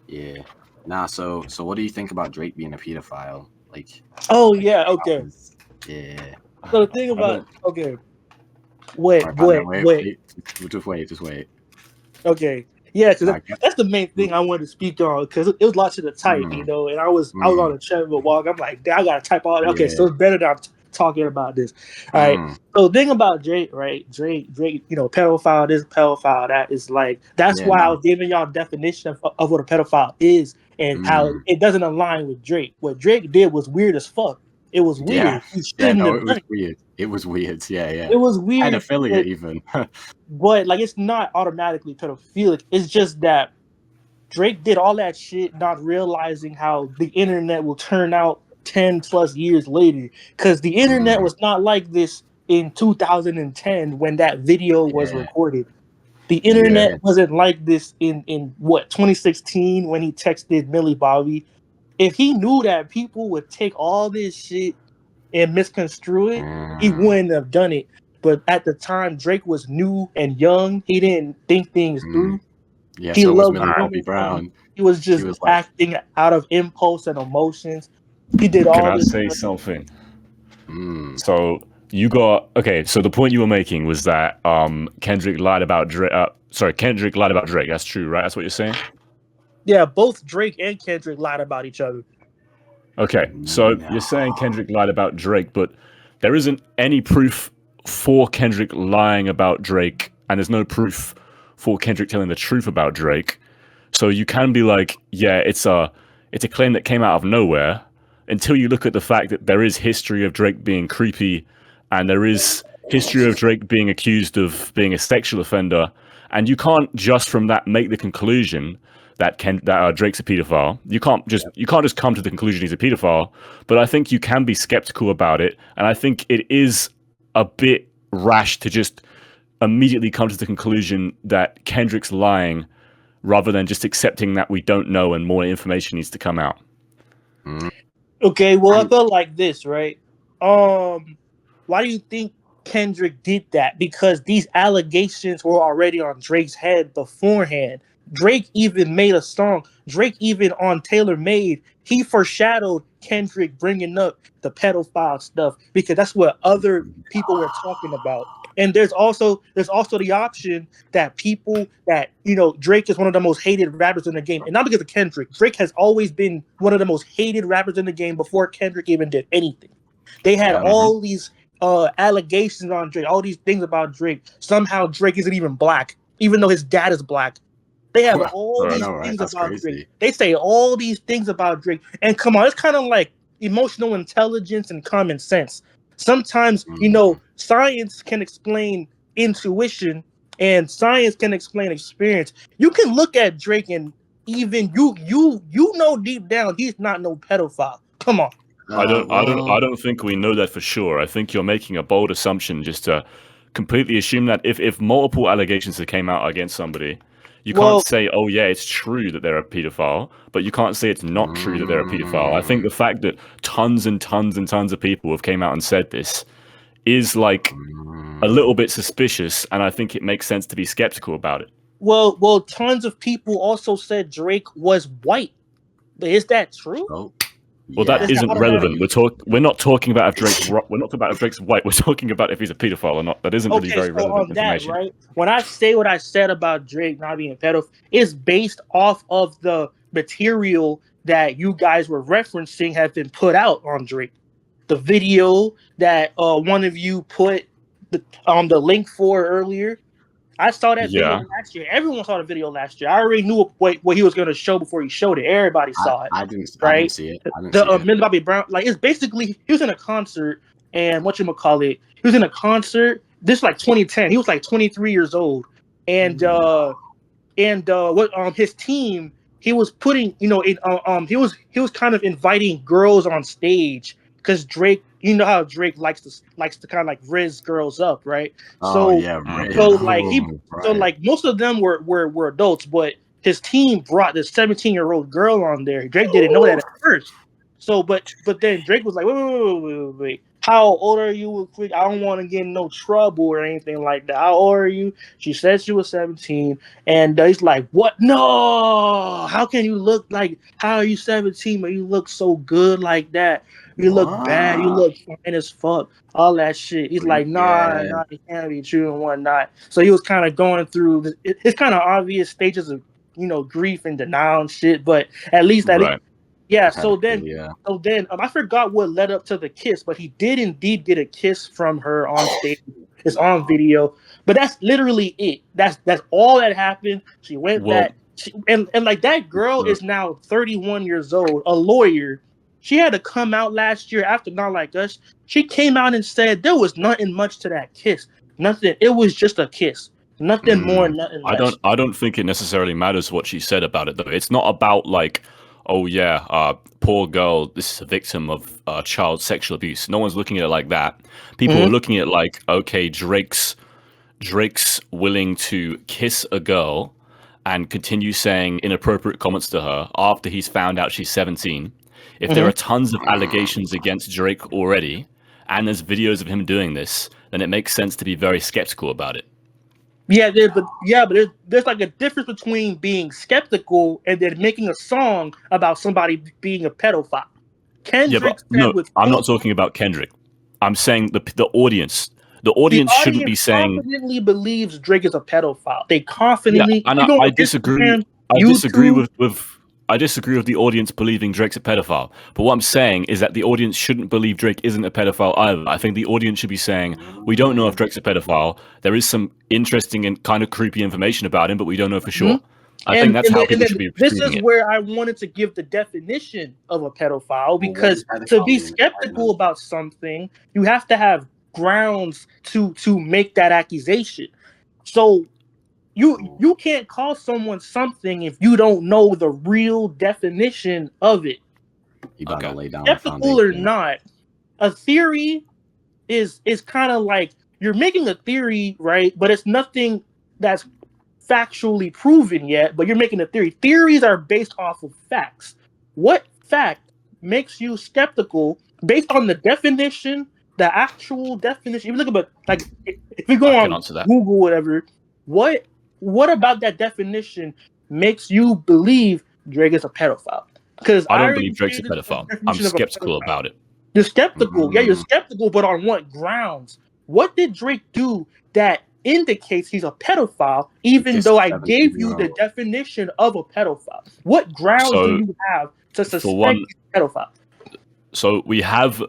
Yeah. Nah. So what do you think about Drake being a pedophile? Oh Like yeah, okay. yeah. So the thing I about don't. okay, All wait, right, partner. wait, Wait. wait. Wait. Just wait. Just wait. Okay, yeah, because Nah, that's the main thing I wanted to speak on because it was lots to the type, mm, and I was on mm, a chat with walk. I'm like, "Damn, I gotta type all that. Okay, yeah. so it's better that I'm talking about this. All right. Mm, So the thing about Drake, right? Drake, pedophile this, pedophile that is like that's yeah. why I Nah. was giving y'all a definition of what a pedophile is and how Mm, it doesn't align with Drake. What Drake did was weird as fuck. It was yeah. weird. He Yeah. shouldn't No, have it was done it. weird. It was weird. Yeah. Yeah. It was weird, Pedophilia even. but like it's not automatically pedophilic. It's just that Drake did all that shit, not realizing how the internet will turn out 10 plus years later. Because the internet Mm, was not like this in 2010 when that video was yeah. recorded. The internet Yeah. wasn't like this in what 2016 when he texted Millie Bobby. If he knew that people would take all this shit and misconstrue it, he Mm, wouldn't have done it. But at the time, Drake was new and young. He didn't think things mm. through. Yeah. He So was loved Millie Bobby women. Brown. He was She just was like, acting out of impulse and emotions. He did Can all I this say stuff. something? mm, So you got okay. So the point you were making was that Kendrick lied about Drake. Sorry, Kendrick lied about Drake. That's true, right? That's what you're saying. Yeah, both Drake and Kendrick lied about each other. Okay, so you're saying Kendrick lied about Drake, but there isn't any proof for Kendrick lying about Drake, and there's no proof for Kendrick telling the truth about Drake. So you can be like, yeah, it's a claim that came out of nowhere until you look at the fact that there is history of Drake being creepy, and there is history of Drake being accused of being a sexual offender, and you can't just from that make the conclusion that Drake's a pedophile. You can't just come to the conclusion he's a pedophile. But I think you can be skeptical about it, and I think it is a bit rash to just immediately come to the conclusion that Kendrick's lying rather than just accepting that we don't know and more information needs to come out. mm. Okay, well, I I, felt like this, right? Why do you think Kendrick did that? Because these allegations were already on Drake's head beforehand. Drake even made a song. Drake even on Taylor Made, he foreshadowed Kendrick bringing up the pedophile stuff because that's what other people were talking about. And there's also the option that people that Drake is one of the most hated rappers in the game, and not because of Kendrick. Drake has always been one of the most hated rappers in the game before Kendrick even did anything. They had yeah. all these allegations on Drake, all these things about Drake. Somehow Drake isn't even black, even though his dad is black. They have all I these know, right? things That's about Drake. crazy. They say all these things about Drake. And come on, it's kind of like emotional intelligence and common sense. Sometimes, Mm, science can explain intuition and science can explain experience. You can look at Drake and even you know deep down he's not no pedophile. Come on. I well, don't think we know that for sure. I think you're making a bold assumption just to completely assume that if multiple allegations that came out against somebody, you can't Well, say, oh yeah, it's true that they're a pedophile, but you can't say it's not true that they're a pedophile. I think mm, the fact that tons and tons and tons of people have came out and said this is like a mm. little bit suspicious, and I think it makes sense to be skeptical about it. well, tons of people also said Drake was white. But is that true? Oh, Well, that Is that yeah. isn't automatic? relevant. We're not talking about if we're not talking about if Drake's white. We're talking about if he's a pedophile or not. That isn't really Okay, very so relevant on that, information. right? When I say what I said about Drake not being a pedophile, it's based off of the material that you guys were referencing have been put out on Drake. The video that one of you put the link for earlier. I saw that video Yeah. last year. Everyone saw the video last year. I already knew what he was going to show before he showed it. Everybody saw it, I didn't right? see it. I didn't The see it. Millie Bobby Brown, like it's basically he was in a concert, and whatchamacallit, he was in a concert. This like 2010. He was like 23 years old, and what his team he was putting he was kind of inviting girls on stage because Drake, how Drake likes to kind of like rizz girls up, right? Oh So yeah, Hmm. right. so like Oh, he so right. like most of them were adults, but his team brought this 17-year-old girl on there. Drake didn't know that at first. So but then Drake was like, wait. how old are you? I don't want to get in no trouble or anything like that. How old are you? She said she was 17. And he's like, what? No! How can you look like, how are you 17, but you look so good like that? You look bad. You look fine as fuck. All that shit. He's like, nah, it can't be true and whatnot. So he was kind of going through it's kind of obvious stages of, grief and denial and shit. But at least, yeah. So then, I forgot what led up to the kiss, but he did indeed get a kiss from her on stage. It's on video, but that's literally it. That's all that happened. She went back, and like that girl is now 31 years old, a lawyer. She had to come out last year after Not Like Us. She came out and said there was nothing much to that kiss. Nothing. It was just a kiss. Nothing more, nothing less. I don't think it necessarily matters what she said about it, though. It's not about like, oh yeah, poor girl, this is a victim of child sexual abuse. No one's looking at it like that. People are looking at it like, okay, Drake's willing to kiss a girl and continue saying inappropriate comments to her after he's found out she's 17. If there are tons of allegations against Drake already, and there's videos of him doing this, then it makes sense to be very skeptical about it. Yeah, but there's like a difference between being skeptical and then making a song about somebody being a pedophile. Kendrick I'm not talking about Kendrick. I'm saying the audience. The audience shouldn't be saying confidently believes Drake is a pedophile. They confidently. Yeah, and I disagree. I disagree with the audience believing Drake's a pedophile. But what I'm saying is that the audience shouldn't believe Drake isn't a pedophile either. I think the audience should be saying, we don't know if Drake's a pedophile. There is some interesting and kind of creepy information about him, but we don't know for sure. I think that's how people should be This is where I wanted to give the definition of a pedophile, because to be skeptical about something, you have to have grounds to make that accusation. So you can't call someone something if you don't know the real definition of it. You gotta lay down skeptical or not, a theory is kind of like you're making a theory, right? But it's nothing that's factually proven yet, but you're making a theory. Theories are based off of facts. What fact makes you skeptical based on the definition, the actual definition? If you look at, like, if you go on Google, whatever, what about that definition makes you believe Drake is a pedophile? Because I don't believe Drake's a pedophile. I'm skeptical about it. You're skeptical. Yeah, you're skeptical, but on what grounds? What did Drake do that indicates he's a pedophile, even though I gave you the definition of a pedophile? What grounds do you have to suspect he's a pedophile? So we have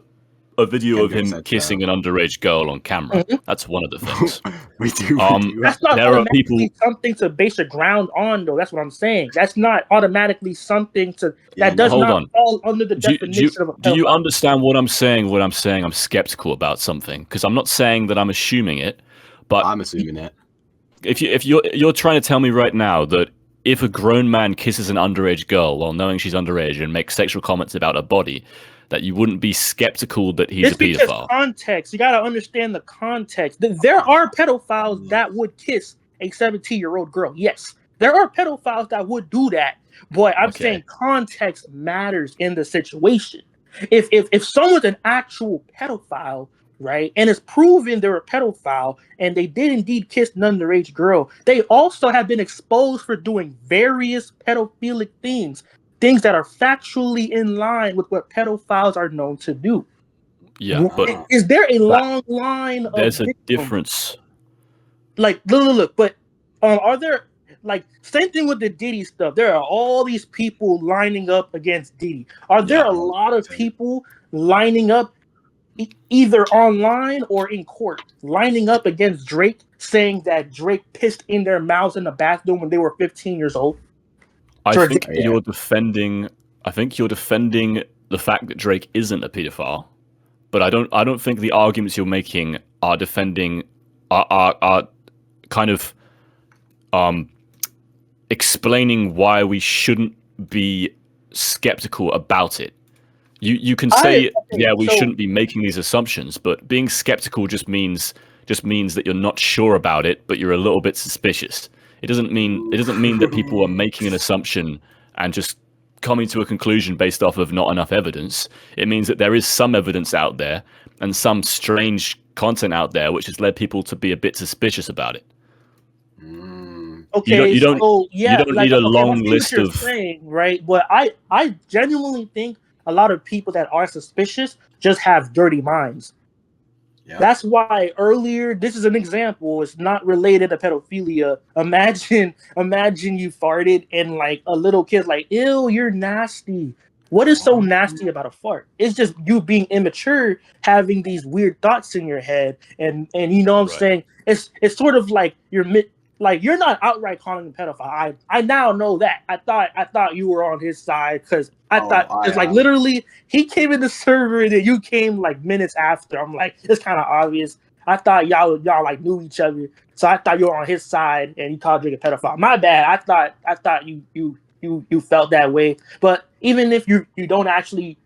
a video of him kissing an underage girl on camera. That's one of the things. we do. That's not automatically something to base a ground on, though. That's what I'm saying. That's not automatically something that does not fall under the definition of a pedophile. Do you understand what I'm saying? What I'm saying, I'm skeptical about something, because I'm not saying that I'm assuming it, but I'm assuming it. If you're trying to tell me right now that if a grown man kisses an underage girl while knowing she's underage and makes sexual comments about her body, that you wouldn't be skeptical that he's a pedophile. Because context. You got to understand the context. There are pedophiles that would kiss a 17-year-old girl. Yes, there are pedophiles that would do that. But I'm saying context matters in the situation. If someone's an actual pedophile, right, and it's proven they're a pedophile and they did indeed kiss an underage girl, they also have been exposed for doing various pedophilic things that are factually in line with what pedophiles are known to do. Yeah, but is there a long line of there's a difference. Like, look, but are there, like, same thing with the Diddy stuff. There are all these people lining up against Diddy. Are there a lot of people lining up either online or in court, lining up against Drake, saying that Drake pissed in their mouths in the bathroom when they were 15 years old? I think you're defending the fact that Drake isn't a pedophile, but I don't think the arguments you're making are defending are kind of explaining why we shouldn't be skeptical about it. You can say we shouldn't be making these assumptions, but being skeptical just means that you're not sure about it, but you're a little bit suspicious. It doesn't mean that people are making an assumption and just coming to a conclusion based off of not enough evidence. It means that there is some evidence out there and some strange content out there which has led people to be a bit suspicious about it. Okay, you don't need a long I see list what you're of saying, right? But I genuinely think a lot of people that are suspicious just have dirty minds. Yeah. That's why earlier, this is an example. It's not related to pedophilia. Imagine you farted and like a little kid's like, "Ew, you're nasty." What is so nasty about a fart? It's just you being immature, having these weird thoughts in your head, and you know what I'm saying? It's sort of like you're not outright calling him pedophile. I now know that. I thought you were on his side because I thought it's like literally he came in the server and then you came like minutes after. I'm like, it's kind of obvious. I thought y'all like knew each other, so I thought you were on his side and you called Drake a pedophile. My bad. I thought you felt that way. But even if you don't actually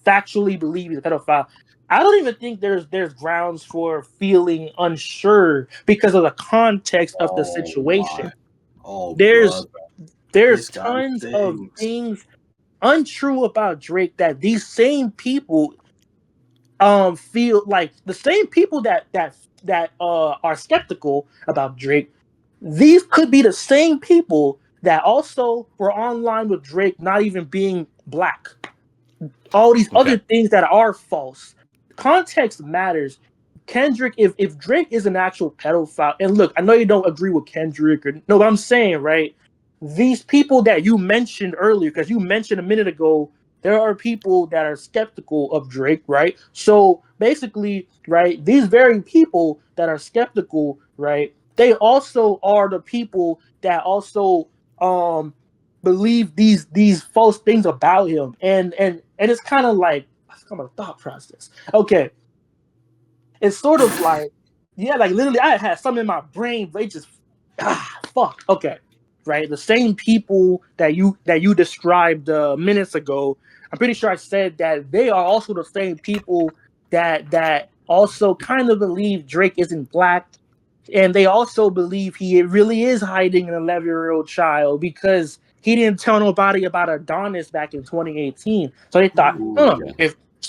factually believe he's a pedophile, I don't even think there's grounds for feeling unsure because of the context of the situation. There's tons of things untrue about Drake that these same people feel like the same people that are skeptical about Drake. These could be the same people that also were online with Drake not even being black. All these other things that are false. Context matters. Kendrick, if Drake is an actual pedophile, and look, I know you don't agree with Kendrick, but I'm saying, right, these people that you mentioned earlier, because you mentioned a minute ago, there are people that are skeptical of Drake, right? So basically, right, these very people that are skeptical, right, they also are the people that also believe these false things about him, and it's kind of like a thought process. Okay, it's sort of like like literally I had something in my brain, but it just fuck. Okay, right. The same people that you described minutes ago. I'm pretty sure I said that they are also the same people that also kind of believe Drake isn't black, and they also believe he really is hiding an 11-year-old child because he didn't tell nobody about Adonis back in 2018. So they thought,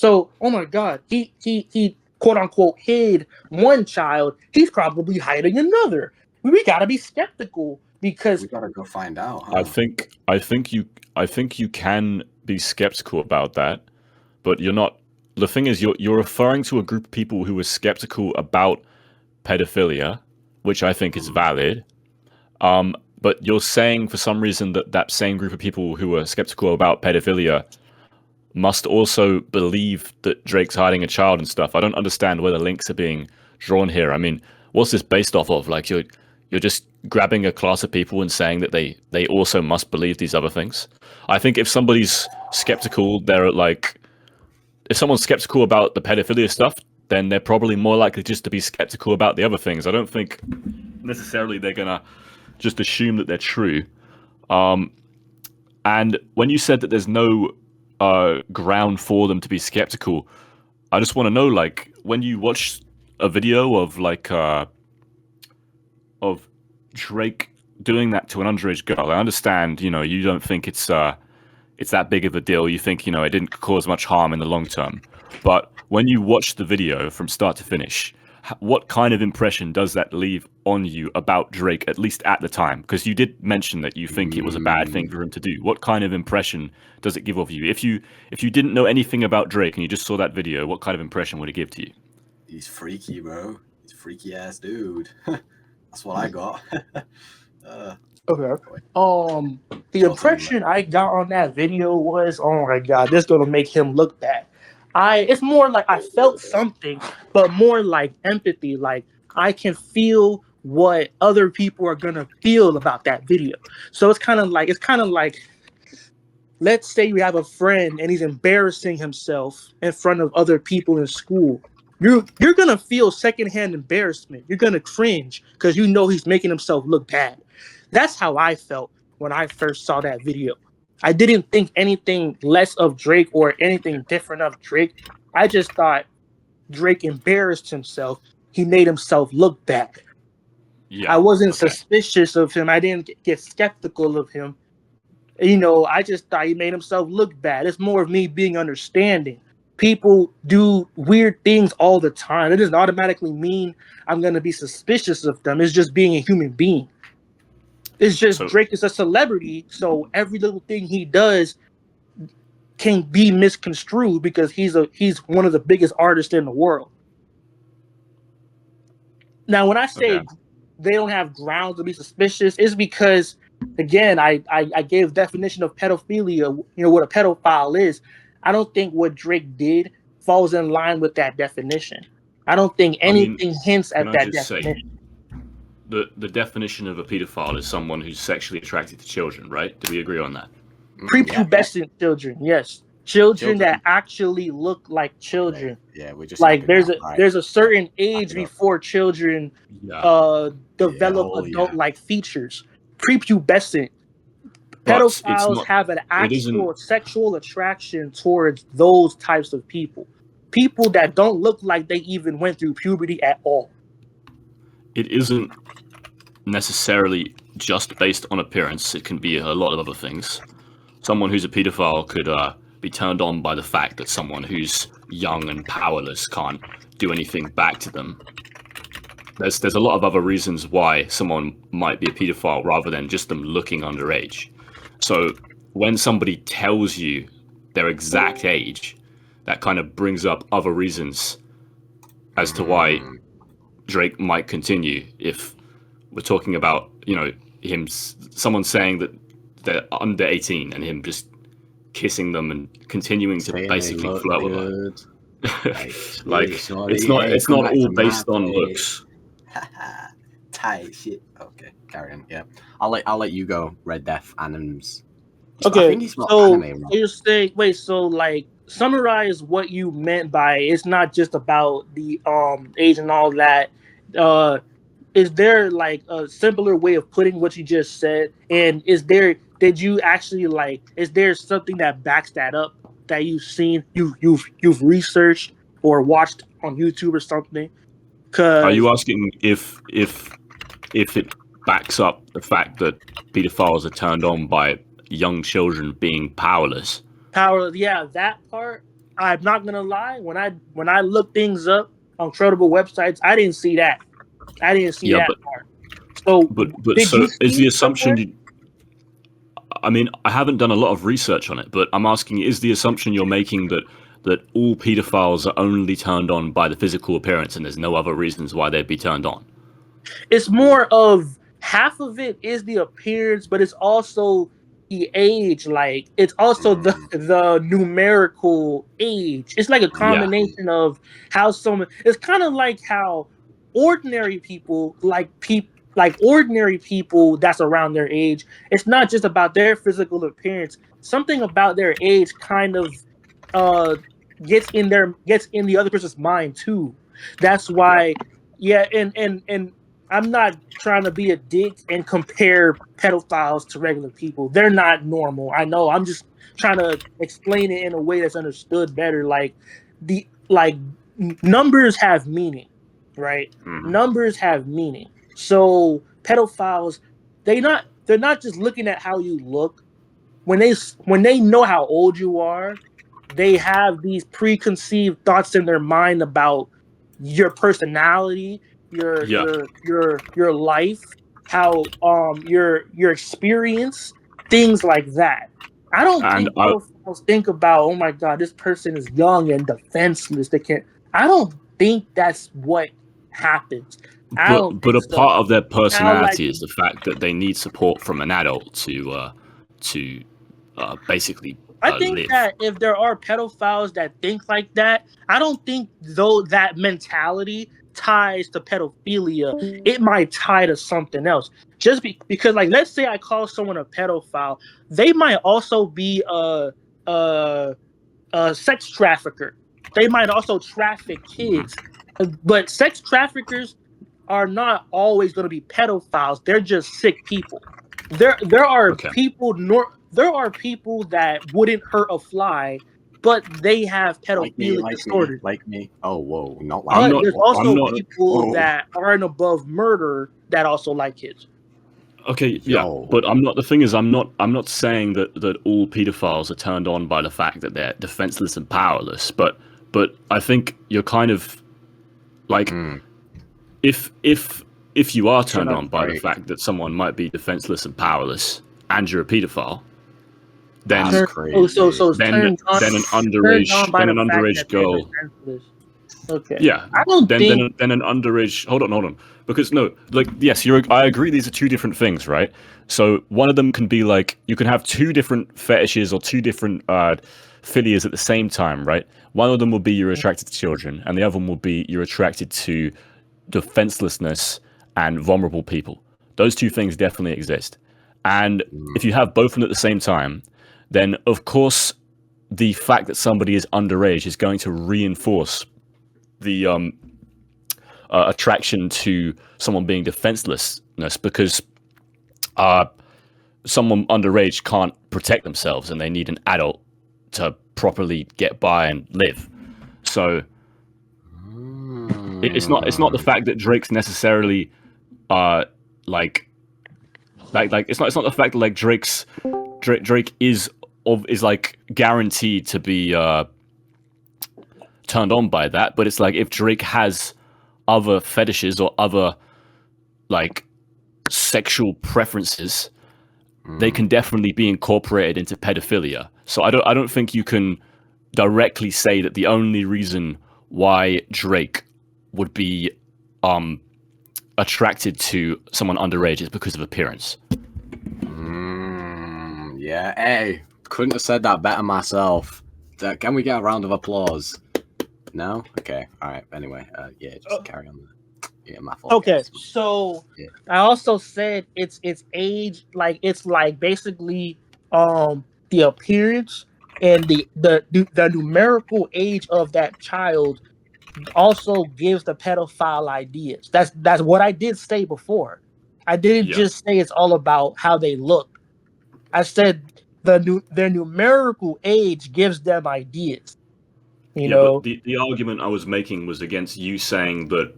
oh my God, he quote unquote hid one child, he's probably hiding another. We gotta be skeptical because we gotta go find out. Huh? I think you can be skeptical about that, but you're not. The thing is, you're referring to a group of people who were skeptical about pedophilia, which I think is valid. But you're saying for some reason that same group of people who are skeptical about pedophilia must also believe that Drake's hiding a child and stuff. I don't understand where the links are being drawn here. I mean, what's this based off of? Like you're just grabbing a class of people and saying that they also must believe these other things. I think if somebody's skeptical, if someone's skeptical about the pedophilia stuff, then they're probably more likely just to be skeptical about the other things. I don't think necessarily they're gonna just assume that they're true. And when you said that there's no ground for them to be skeptical, I just want to know, like, when you watch a video of of Drake doing that to an underage girl, I understand, you don't think it's that big of a deal. You think, it didn't cause much harm in the long term. But when you watch the video from start to finish, what kind of impression does that leave on you about Drake, at least at the time? Because you did mention that you think it was a bad thing for him to do. What kind of impression does it give of you? If you didn't know anything about Drake and you just saw that video, what kind of impression would it give to you? He's freaky, bro. He's a freaky ass dude. That's what I got. Okay. The impression I got on that video was, oh my God, this is gonna make him look bad. It's more like I felt something, but more like empathy. Like I can feel what other people are gonna feel about that video. So it's kind of like, let's say you have a friend and he's embarrassing himself in front of other people in school. You're gonna feel secondhand embarrassment. You're gonna cringe because you know he's making himself look bad. That's how I felt when I first saw that video. I didn't think anything less of Drake or anything different of Drake. I just thought Drake embarrassed himself. He made himself look bad. Yeah, I wasn't suspicious of him. I didn't get skeptical of him. I just thought he made himself look bad. It's more of me being understanding. People do weird things all the time. It doesn't automatically mean I'm going to be suspicious of them. It's just being a human being. It's just Drake is a celebrity, so every little thing he does can be misconstrued because he's one of the biggest artists in the world. Now, when I say they don't have grounds to be suspicious, it's because, again, I gave definition of pedophilia, what a pedophile is. I don't think what Drake did falls in line with that definition. I don't think anything hints at that definition. The definition of a pedophile is someone who's sexually attracted to children, right? Do we agree on that? Prepubescent children, yes. Children that actually look like children. Yeah, we just like there's a certain age before children develop adult-like features. Prepubescent. Pedophiles have an actual sexual attraction towards those types of people. People that don't look like they even went through puberty at all. It isn't necessarily just based on appearance. It can be a lot of other things. Someone who's a pedophile could be turned on by the fact that someone who's young and powerless can't do anything back to them. There's a lot of other reasons why someone might be a pedophile rather than just them looking underage. So when somebody tells you their exact age, that kind of brings up other reasons as to why Drake might continue. If we're talking about, someone saying that they're under 18 and him just kissing them and continuing to basically flirt with them. It's not all based on looks. Tight shit. Okay, carry on. Yeah, I'll let you go. Reddeathanims. Okay, so you're saying, summarize what you meant by it's not just about the age and all that. Is there like a simpler way of putting what you just said? And is there something that backs that up that you've seen, you've researched or watched on YouTube or something? Are you asking if it backs up the fact that pedophiles are turned on by young children being powerless? Yeah, that part. I'm not gonna lie. When I look things up on credible websites, I didn't see that. That part. So, but so is the assumption? I haven't done a lot of research on it, but I'm asking: is the assumption you're making that all pedophiles are only turned on by the physical appearance, and there's no other reasons why they'd be turned on? It's more of half of it is the appearance, but it's also the age. Like it's also the numerical age. It's like a combination of how someone. It's kind of like how ordinary people like ordinary people that's around their age. It's not just about their physical appearance. Something about their age kind of gets in the other person's mind too. That's why, and I'm not trying to be a dick and compare pedophiles to regular people. They're not normal. I know. I'm just trying to explain it in a way that's understood better. Numbers have meaning, right? Numbers have meaning. So pedophiles, they're not just looking at how you look. When they know how old you are, they have these preconceived thoughts in their mind about your personality, your life, how your experience, things like that. I don't think pedophiles think about, oh my God, this person is young and defenseless. I don't think that's what happens. But a part of their personality is the fact that they need support from an adult to basically I think live. that if there are pedophiles that think like that, I don't think though that mentality ties to pedophilia. It might tie to something else. Just because, like, let's say I call someone a pedophile, they might also be a sex trafficker. They might also traffic kids, but sex traffickers are not always going to be pedophiles. They're just sick people. There are people that wouldn't hurt a fly, but they have pedophilic disorders. Like me. Oh, whoa, not like But there's also people that aren't above murder that also like kids. Okay, yeah, Yo. but I'm not. The thing is, I'm not saying that all pedophiles are turned on by the fact that they're defenseless and powerless. But I think you're kind of like if you are turned on by the fact that someone might be defenseless and powerless, and you're a pedophile, then That's crazy. So it's then turned on, an turned on underage by then the an fact underage that they're girl. defenseless. Okay. Yeah, I don't think. then an underage. Hold on, because no, like yes, I agree. These are two different things, right? So one of them can be like you can have two different fetishes or two different philias at the same time, right? One of them will be you're attracted to children, and the other one will be you're attracted to defenselessness and vulnerable people. Those two things definitely exist, and if you have both of them at the same time, then of course the fact that somebody is underage is going to reinforce the attraction to someone being defenselessness because someone underage can't protect themselves and they need an adult to properly get by and live. So it's not the fact that Drake's necessarily like it's not the fact that like Drake is like guaranteed to be turned on by that, but it's like if Drake has other fetishes or other like sexual preferences, they can definitely be incorporated into pedophilia. So I don't think you can directly say that the only reason why Drake would be attracted to someone underage is because of appearance. Yeah, hey, couldn't have said that better myself. Can we get a round of applause? No? Okay, all right. Anyway, yeah, just carry on. Yeah, my fault. Okay, guys. so Yeah. I also said it's age, like it's like basically the appearance and the numerical age of that child also gives the pedophile ideas. That's what I did say before. I didn't just say it's all about how they look. I said their numerical age gives them ideas. You know. But the argument I was making was against you saying that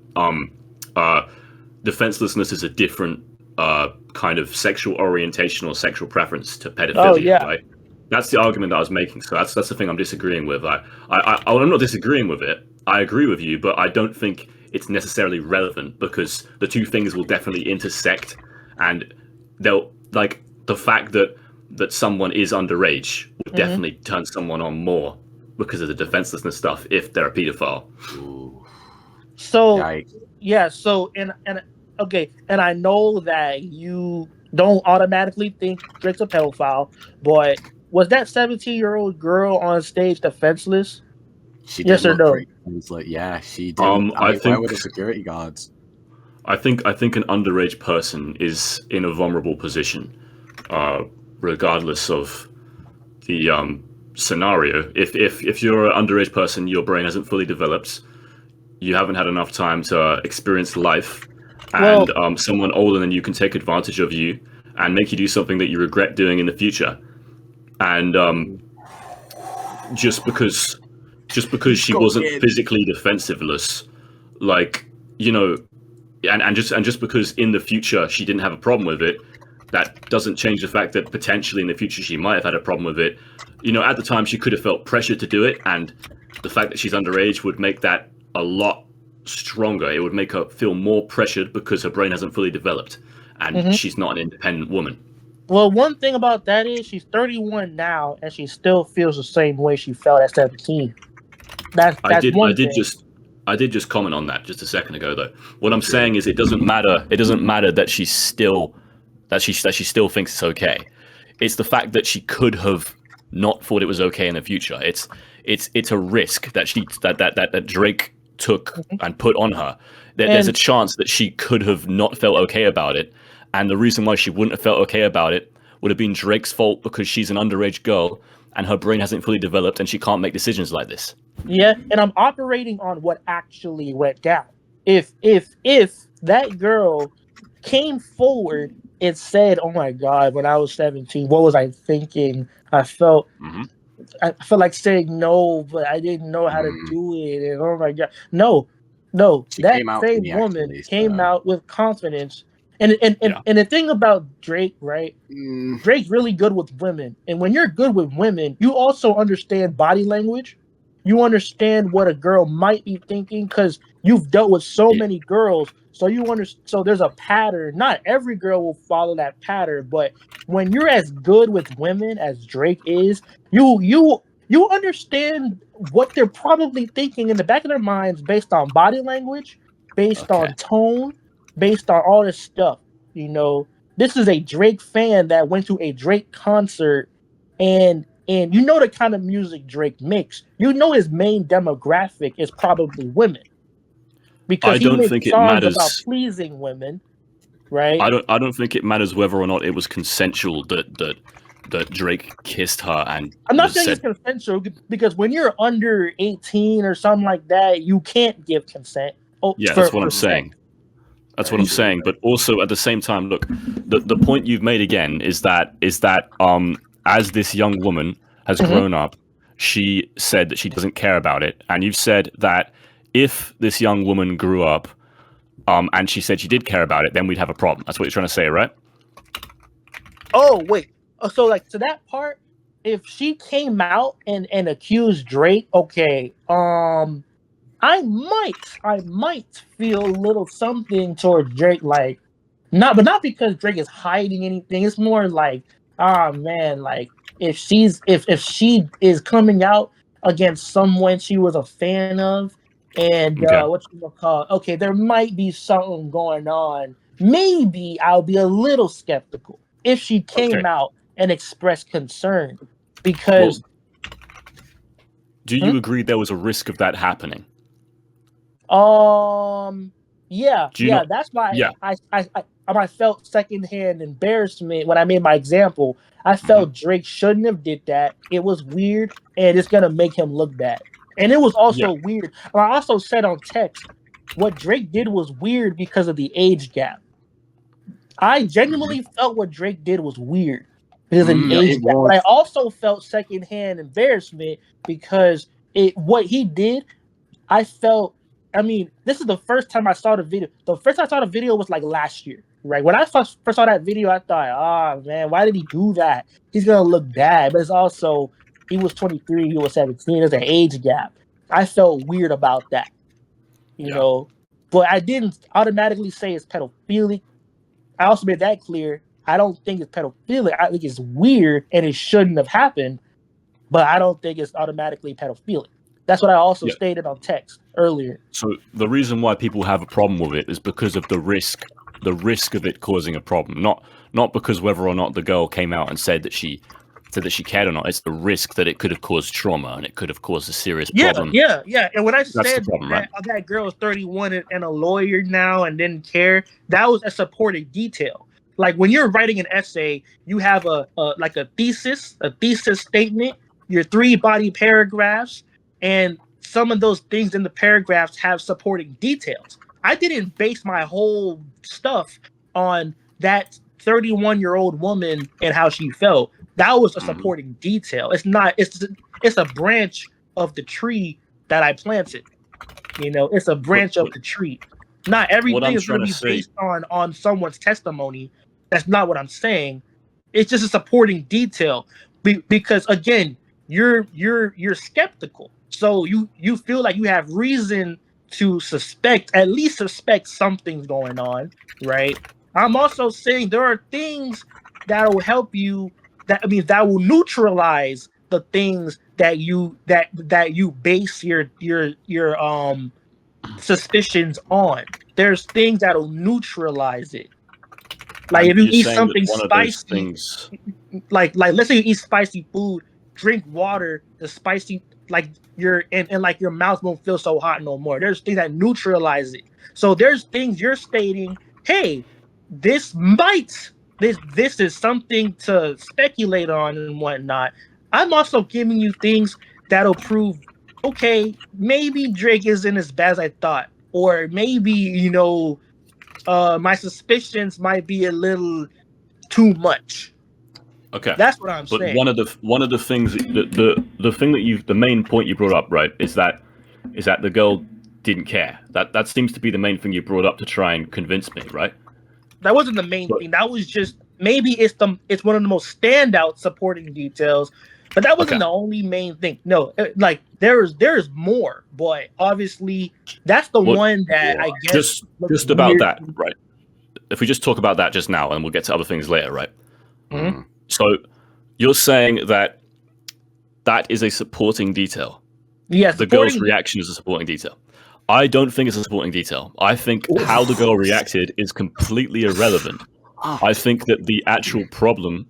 defenselessness is a different kind of sexual orientation or sexual preference to pedophilia, Oh yeah. right? That's the argument that I was making. So that's the thing I'm disagreeing with. I'm not disagreeing with it. I agree with you, but I don't think it's necessarily relevant because the two things will definitely intersect, and they'll like the fact that someone is underage would definitely turn someone on more because of the defenselessness stuff if they're a pedophile. So Yikes. yeah, so and okay, and I know that you don't automatically think Drake's a pedophile, but was that 17-year-old girl on stage defenseless? She Yes did or look no? pretty. Like, yeah, she didn't. I I mean, where think were the security guards? I think an underage person is in a vulnerable position, regardless of the scenario. If you're an underage person, your brain hasn't fully developed, you haven't had enough time to experience life, and someone older than you can take advantage of you and make you do something that you regret doing in the future. And just because she wasn't physically defensiveless, like and just because in the future she didn't have a problem with it, that doesn't change the fact that potentially in the future she might have had a problem with it. At the time she could have felt pressure to do it, and the fact that she's underage would make that a lot stronger. It would make her feel more pressured because her brain hasn't fully developed, and she's not an independent woman. Well, one thing about that is she's 31 now, and she still feels the same way she felt at 17. That's one thing. I did just comment on that just a second ago, though. What I'm saying is, it doesn't matter. It doesn't matter that she still thinks it's okay. It's the fact that she could have not thought it was okay in the future. It's a risk that Drake took and put on her. There's a chance that she could have not felt okay about it, and the reason why she wouldn't have felt okay about it would have been Drake's fault because she's an underage girl and her brain hasn't fully developed and she can't make decisions like this. Yeah, and I'm operating on what actually went down. If that girl came forward and said, "Oh my God, when I was 17, what was I thinking? I felt like saying no, but I didn't know how to do it." And oh my God, no, She that came out same to me, woman actually, came so. out with confidence And the thing about Drake, right? Mm, Drake's really good with women, and when you're good with women, you also understand body language. You understand what a girl might be thinking because you've dealt with so Yeah. many girls. So So there's a pattern. Not every girl will follow that pattern, but when you're as good with women as Drake is, you understand what they're probably thinking in the back of their minds based on body language, based Okay. on tone, based on all this stuff. You know, this is a Drake fan that went to a Drake concert, and you know the kind of music Drake makes. You know his main demographic is probably women because I he don't makes think it songs about matters. pleasing women, right? I don't think it matters whether or not it was consensual that Drake kissed her and I'm not was saying it's said. consensual because when you're under 18 or something like that, you can't give consent. Oh, Yeah, that's what I'm for sex. saying. That's what I'm saying. But also at the same time, look, the point you've made again is that as this young woman has Mhm. grown up, she said that she doesn't care about it, and you've said that if this young woman grew up, and she said she did care about it, then we'd have a problem. That's what you're trying to say, right? Oh wait. So like to that part, if she came out and accused Drake, okay, I might feel a little something towards Drake, like not because Drake is hiding anything. It's more like, ah man, like if she is coming out against someone she was a fan of, and Okay. what you gonna call? Okay, there might be something going on. Maybe I'll be a little skeptical if she Okay. came out and expressed concern, Well, because do you agree there was a risk of that happening? Um, yeah, Do you yeah. not? That's why Yeah. I felt secondhand embarrassment when I made my example. I Hmm. felt Drake shouldn't have did that. It was weird, and it's gonna make him look bad. And it was Yeah. also weird. I also said on text, what Drake did was weird because of the age gap. I genuinely felt what Drake did was weird because of the yeah, age it gap. But I was. also felt secondhand embarrassment because what he did I felt. I mean, this is the first time I saw the video. The first time I saw the video was like last year, right? When I first saw that video, I thought, "Oh man, why did he do that? He's gonna look bad." But it's also he was 23, he was 17. There's an age gap. I felt weird about that, you Yeah. know. But I didn't automatically say it's pedophilic. I also made that clear. I don't think it's pedophilic. I think it's weird and it shouldn't have happened. But I don't think it's automatically pedophilic. That's what I also Yeah. stated on text earlier. So the reason why people have a problem with it is because of the risk of it causing a problem. Not because whether or not the girl came out and said that she cared or not. It's the risk that it could have caused trauma and it could have caused a serious problem. Yeah. And when I That's the said problem, right? that girl is 31 and a lawyer now and didn't care, that was a supporting detail. Like when you're writing an essay, you have a thesis statement, your 3 body paragraphs, and some of those things in the paragraphs have supporting details. I didn't base my whole stuff on that 31-year-old woman and how she felt. That was a Mhm. supporting detail. It's not. It's a branch of the tree that I planted. You know, it's a But branch of the tree. Not what everything I'm is going trying to to be say, based on someone's testimony. That's not what I'm saying. It's just a supporting detail because again, you're skeptical. So you feel like you have reason to at least suspect something's going on, right? I'm also saying there are things that will help you that will neutralize the things that you base your suspicions on. There's things that'll neutralize it. Like and if you you're eat saying that something one of those spicy, things. like let's say you eat spicy food, drink water, the spicy like and like your mouth won't feel so hot no more. There's things that neutralize it. So there's things you're stating, hey, this might this is something to speculate on and whatnot. I'm also giving you things that'll prove, okay, maybe Drake isn't as bad as I thought. Or maybe, my suspicions might be a little too much. Okay, That's what I'm but saying. one of the things the thing that the main point you brought up, right, is that the girl didn't care. That seems to be the main thing you brought up to try and convince me, right? That wasn't the main thing. That was just maybe it's one of the most standout supporting details, but that wasn't the only main thing. No, like there's more, but obviously that's the one that I guess just about that, right? If we just talk about that just now, and we'll get to other things later, right? Mm-hmm. So you're saying that is a supporting detail. Yes, the girl's reaction is a supporting detail. I don't think it's a supporting detail. I think how the girl reacted is completely irrelevant. I think that the actual problem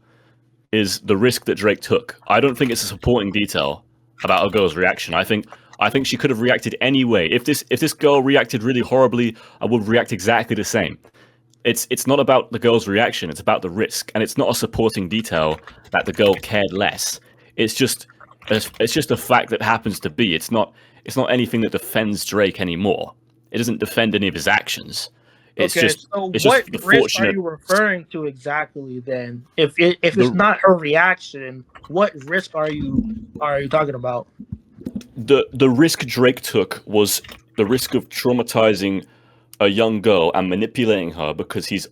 is the risk that Drake took. I don't think it's a supporting detail about a girl's reaction. I think she could have reacted anyway. If this girl reacted really horribly, I would react exactly the same. It's not about the girl's reaction. It's about the risk, and it's not a supporting detail that the girl cared less. It's just a fact that happens to be. It's not anything that defends Drake anymore. It doesn't defend any of his actions. It's just so it's what just risk are you referring to exactly then? If it's not her reaction, what risk are you talking about? The risk Drake took was the risk of traumatizing a young girl and manipulating her because he's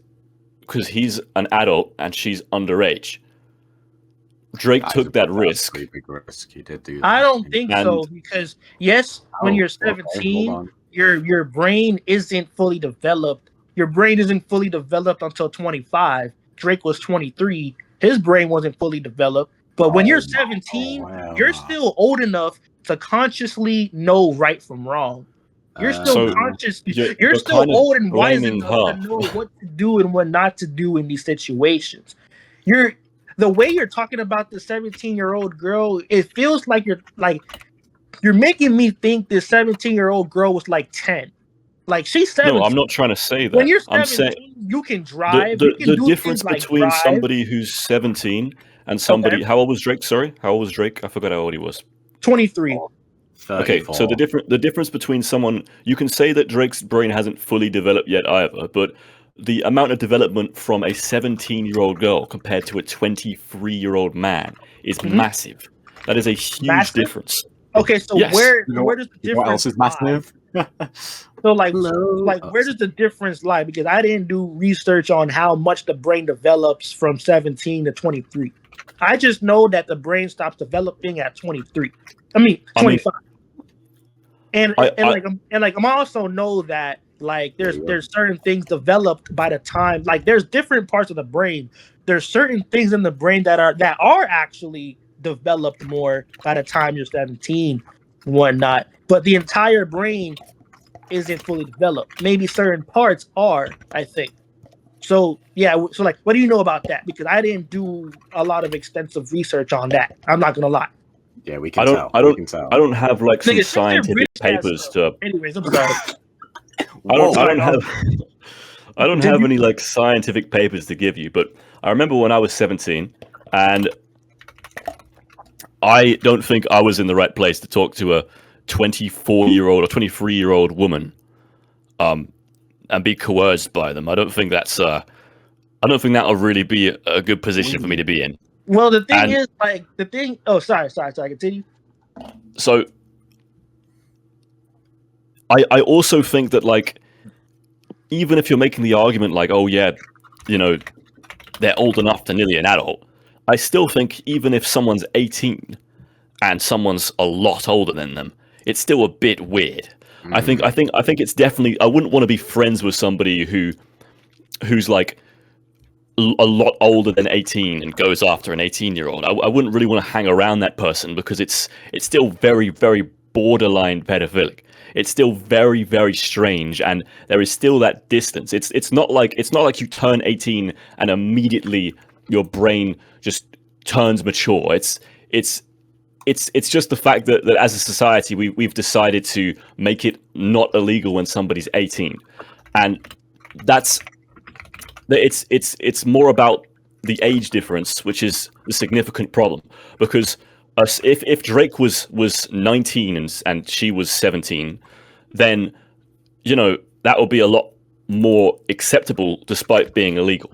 an adult and she's underage. Drake took that risk. Big risk. He did do that. I don't think so, because yes, when you're 17, your brain isn't fully developed. Your brain isn't fully developed until 25. Drake was 23. His brain wasn't fully developed. But when you're 17, you're still old enough to consciously know right from wrong. You're still conscious. You're still old and wise enough to know what to do and what not to do in these situations. The way you're talking about the 17-year-old girl, it feels like you're making me think this 17-year-old girl was like 10. Like she's 17. No, I'm not trying to say that. When you're 17, I'm saying you can drive. The difference between somebody who's 17 and somebody. How old was Drake? Sorry, how old was Drake? I forgot how old he was. 23. 34. Okay, so the difference between someone, you can say that Drake's brain hasn't fully developed yet either, but the amount of development from a 17-year-old girl compared to a 23-year-old man is massive. That is a huge difference. Okay, so where does the difference what else is massive? So where does the difference lie? Because I didn't do research on how much the brain develops from 17 to 23. I just know that the brain stops developing at 23. I mean 25. I'm also know that there's certain things developed by the time, like there's different parts of the brain. There's certain things in the brain that are actually developed more by the time you're 17 and whatnot. But the entire brain isn't fully developed. Maybe certain parts are, I think. So yeah, so like what do you know about that? Because I didn't do a lot of extensive research on that. I'm not gonna lie. Yeah, we can tell. I don't have like some scientific papers to. Anyways, I'm sorry. I don't have any like scientific papers to give you, but I remember when I was 17, and I don't think I was in the right place to talk to a 24-year-old or 23-year-old woman, and be coerced by them. I don't think that'll really be a good position for me to be in. Well, the thing is, oh, sorry, continue. So, I also think that, like, even if you're making the argument, like, oh, yeah, you know, they're old enough to nearly an adult, I still think even if someone's 18 and someone's a lot older than them, it's still a bit weird. I think it's definitely, I wouldn't want to be friends with somebody who's like a lot older than 18 and goes after an 18-year-old. I wouldn't really want to hang around that person because it's still very, very borderline pedophilic. It's still very, very strange, and there is still that distance. It's not like you turn 18 and immediately your brain just turns mature. It's just the fact that as a society we've decided to make it not illegal when somebody's 18, and it's more about the age difference, which is the significant problem. Because if Drake was 19 and she was 17, then that would be a lot more acceptable despite being illegal.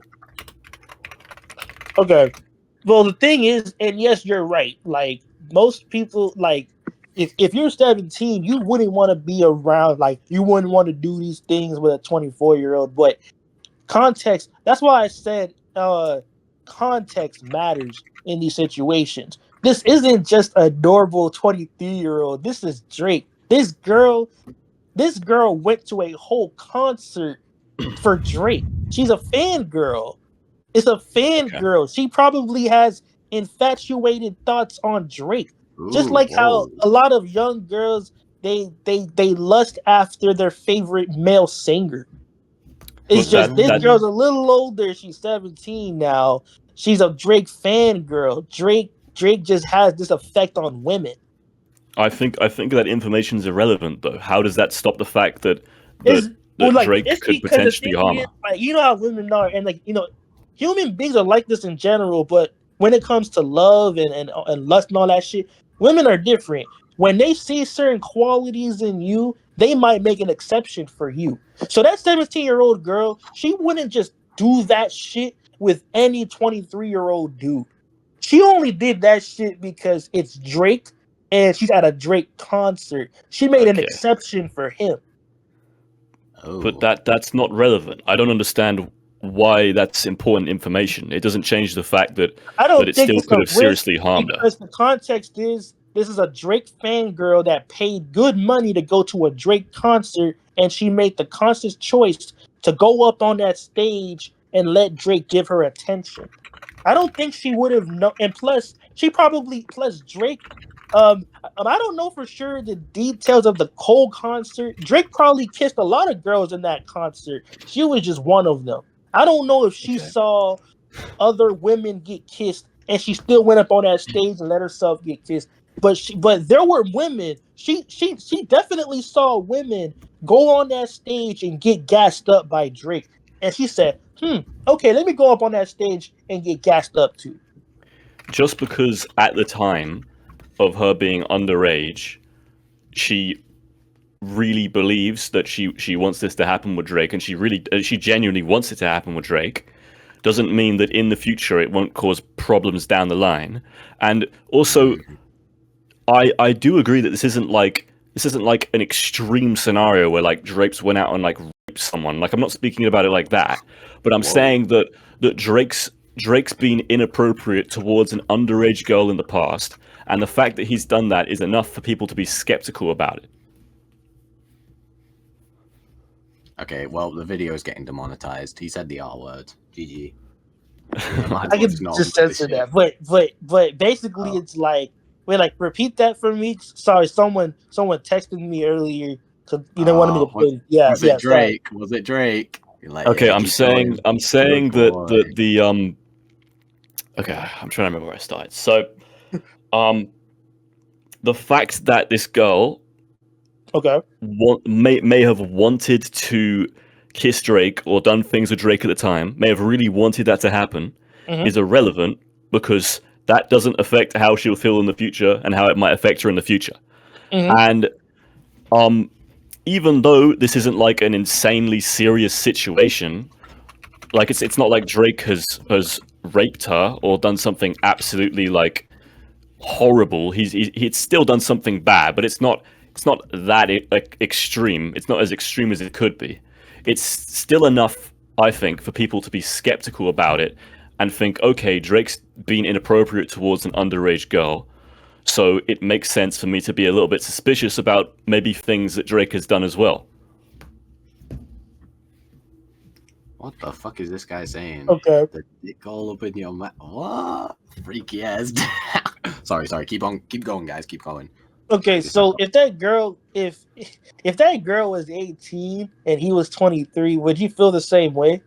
Okay. Well, the thing is, and yes, you're right. Like most people, like if you're 17, you wouldn't want to be around. Like you wouldn't want to do these things with a 24-year-old. But Context. That's why I said context matters in these situations. This isn't just a adorable 23-year-old. This is Drake. This girl went to a whole concert for Drake. She's a fangirl. It's a Okay. fangirl. She probably has infatuated thoughts on Drake. Just Ooh, like how whoa. a lot of young girls they lust after their favorite male singer. It's But just this that girl's a little older. She's 17 now. She's a Drake fangirl. Drake just has this effect on women. I think that information is irrelevant though. How does that stop the fact that It's like Drake it's could because the potentially thing harm is, her? like, you know how women are, and like, human beings are like this in general. But when it comes to love and lust and all that shit, women are different. When they see certain qualities in you, they might make an exception for you. So that 17-year-old girl, she wouldn't just do that shit with any 23-year-old dude. She only did that shit because it's Drake and she's at a Drake concert. She made an Okay. exception for him. But Oh. that's not relevant. I don't understand why that's important information. It doesn't change the fact that I don't it think still it's could a have risk seriously harmed her. because the context is this is a Drake fangirl that paid good money to go to a Drake concert, and she made the conscious choice to go up on that stage and let Drake give her attention. I don't think she would have known. And plus, plus Drake. I don't know for sure the details of the Cole concert. Drake probably kissed a lot of girls in that concert. She was just one of them. I don't know if she Okay. saw other women get kissed and she still went up on that stage and let herself get kissed. But there were women. She definitely saw women go on that stage and get gassed up by Drake. And she said, okay, let me go up on that stage and get gassed up too. Just because at the time of her being underage, she really believes that she wants this to happen with Drake, and she genuinely wants it to happen with Drake, doesn't mean that in the future it won't cause problems down the line. And also, I do agree that this isn't like an extreme scenario where like Drake's went out and like raped someone. Like, I'm not speaking about it like that, but I'm saying that Drake's been inappropriate towards an underage girl in the past, and the fact that he's done that is enough for people to be skeptical about it. Okay, well, the video is getting demonetized. He said the R word. GG. I can just censor that, but basically it's like, wait, like repeat that for me. Sorry, someone texted me earlier because wanted me to play. Yeah, Was yeah. it Drake? Was it Drake? You're like, Okay, yeah, I'm keep saying going. Good boy. that the okay, I'm trying to remember where I started. So, the fact that this girl Okay. may have wanted to kiss Drake or done things with Drake at the time, may have really wanted that to happen, is irrelevant because that doesn't affect how she'll feel in the future and how it might affect her in the future. And even though this isn't like an insanely serious situation, like it's not like Drake has raped her or done something absolutely like horrible. He's still done something bad, but it's not that extreme. It's not as extreme as it could be. It's still enough, I think, for people to be skeptical about it and think, okay, Drake's been inappropriate towards an underage girl, so it makes sense for me to be a little bit suspicious about maybe things that Drake has done as well. What the fuck is this guy saying? Okay. The dick all up in your mouth. What? Freaky ass. sorry. Keep going, guys. Keep going. Okay, so if that girl was 18 and he was 23, would you feel the same way?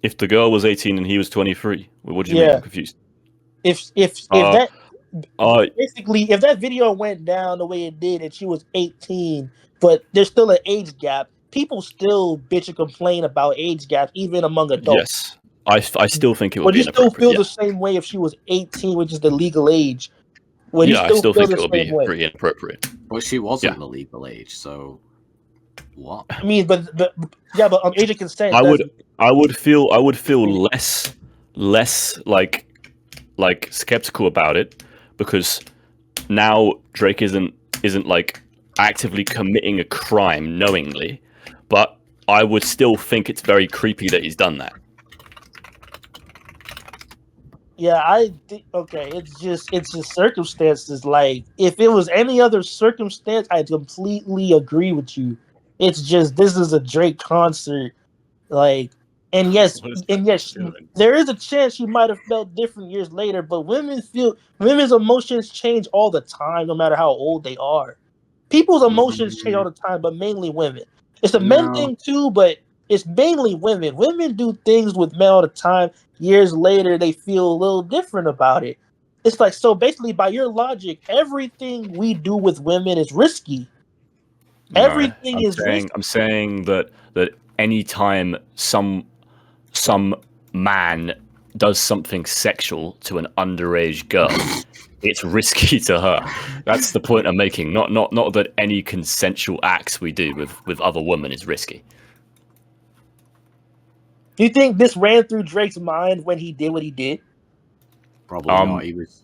If the girl was 18 and he was 23, what do you mean? Yeah. I'm confused. If that basically if that video went down the way it did and she was 18, but there's still an age gap, people still bitch and complain about age gaps even among adults. Yes, I still think it would Would be you still feel inappropriate. the same way if she was 18, which is the legal age? Would you Yeah, I still still feel think the it would same be way? pretty inappropriate. But she wasn't the legal age, so what? I mean, but age of consent. I would feel less like skeptical about it because now Drake isn't like actively committing a crime knowingly, but I would still think it's very creepy that he's done that. Yeah, okay. It's just circumstances. Like, if it was any other circumstance, I completely agree with you. It's just this is a Drake concert, like, and yes, there is a chance she might have felt different years later. But women's emotions change all the time, no matter how old they are. People's emotions change all the time, but mainly women. It's a men thing too, but it's mainly women. Women do things with men all the time. Years later, they feel a little different about it. It's like, so basically, by your logic, everything we do with women is risky. Everything is risky. I'm saying that anytime some man does something sexual to an underage girl, it's risky to her. That's the point I'm making. Not that any consensual acts we do with other women is risky. You think this ran through Drake's mind when he did what he did? Probably not. He was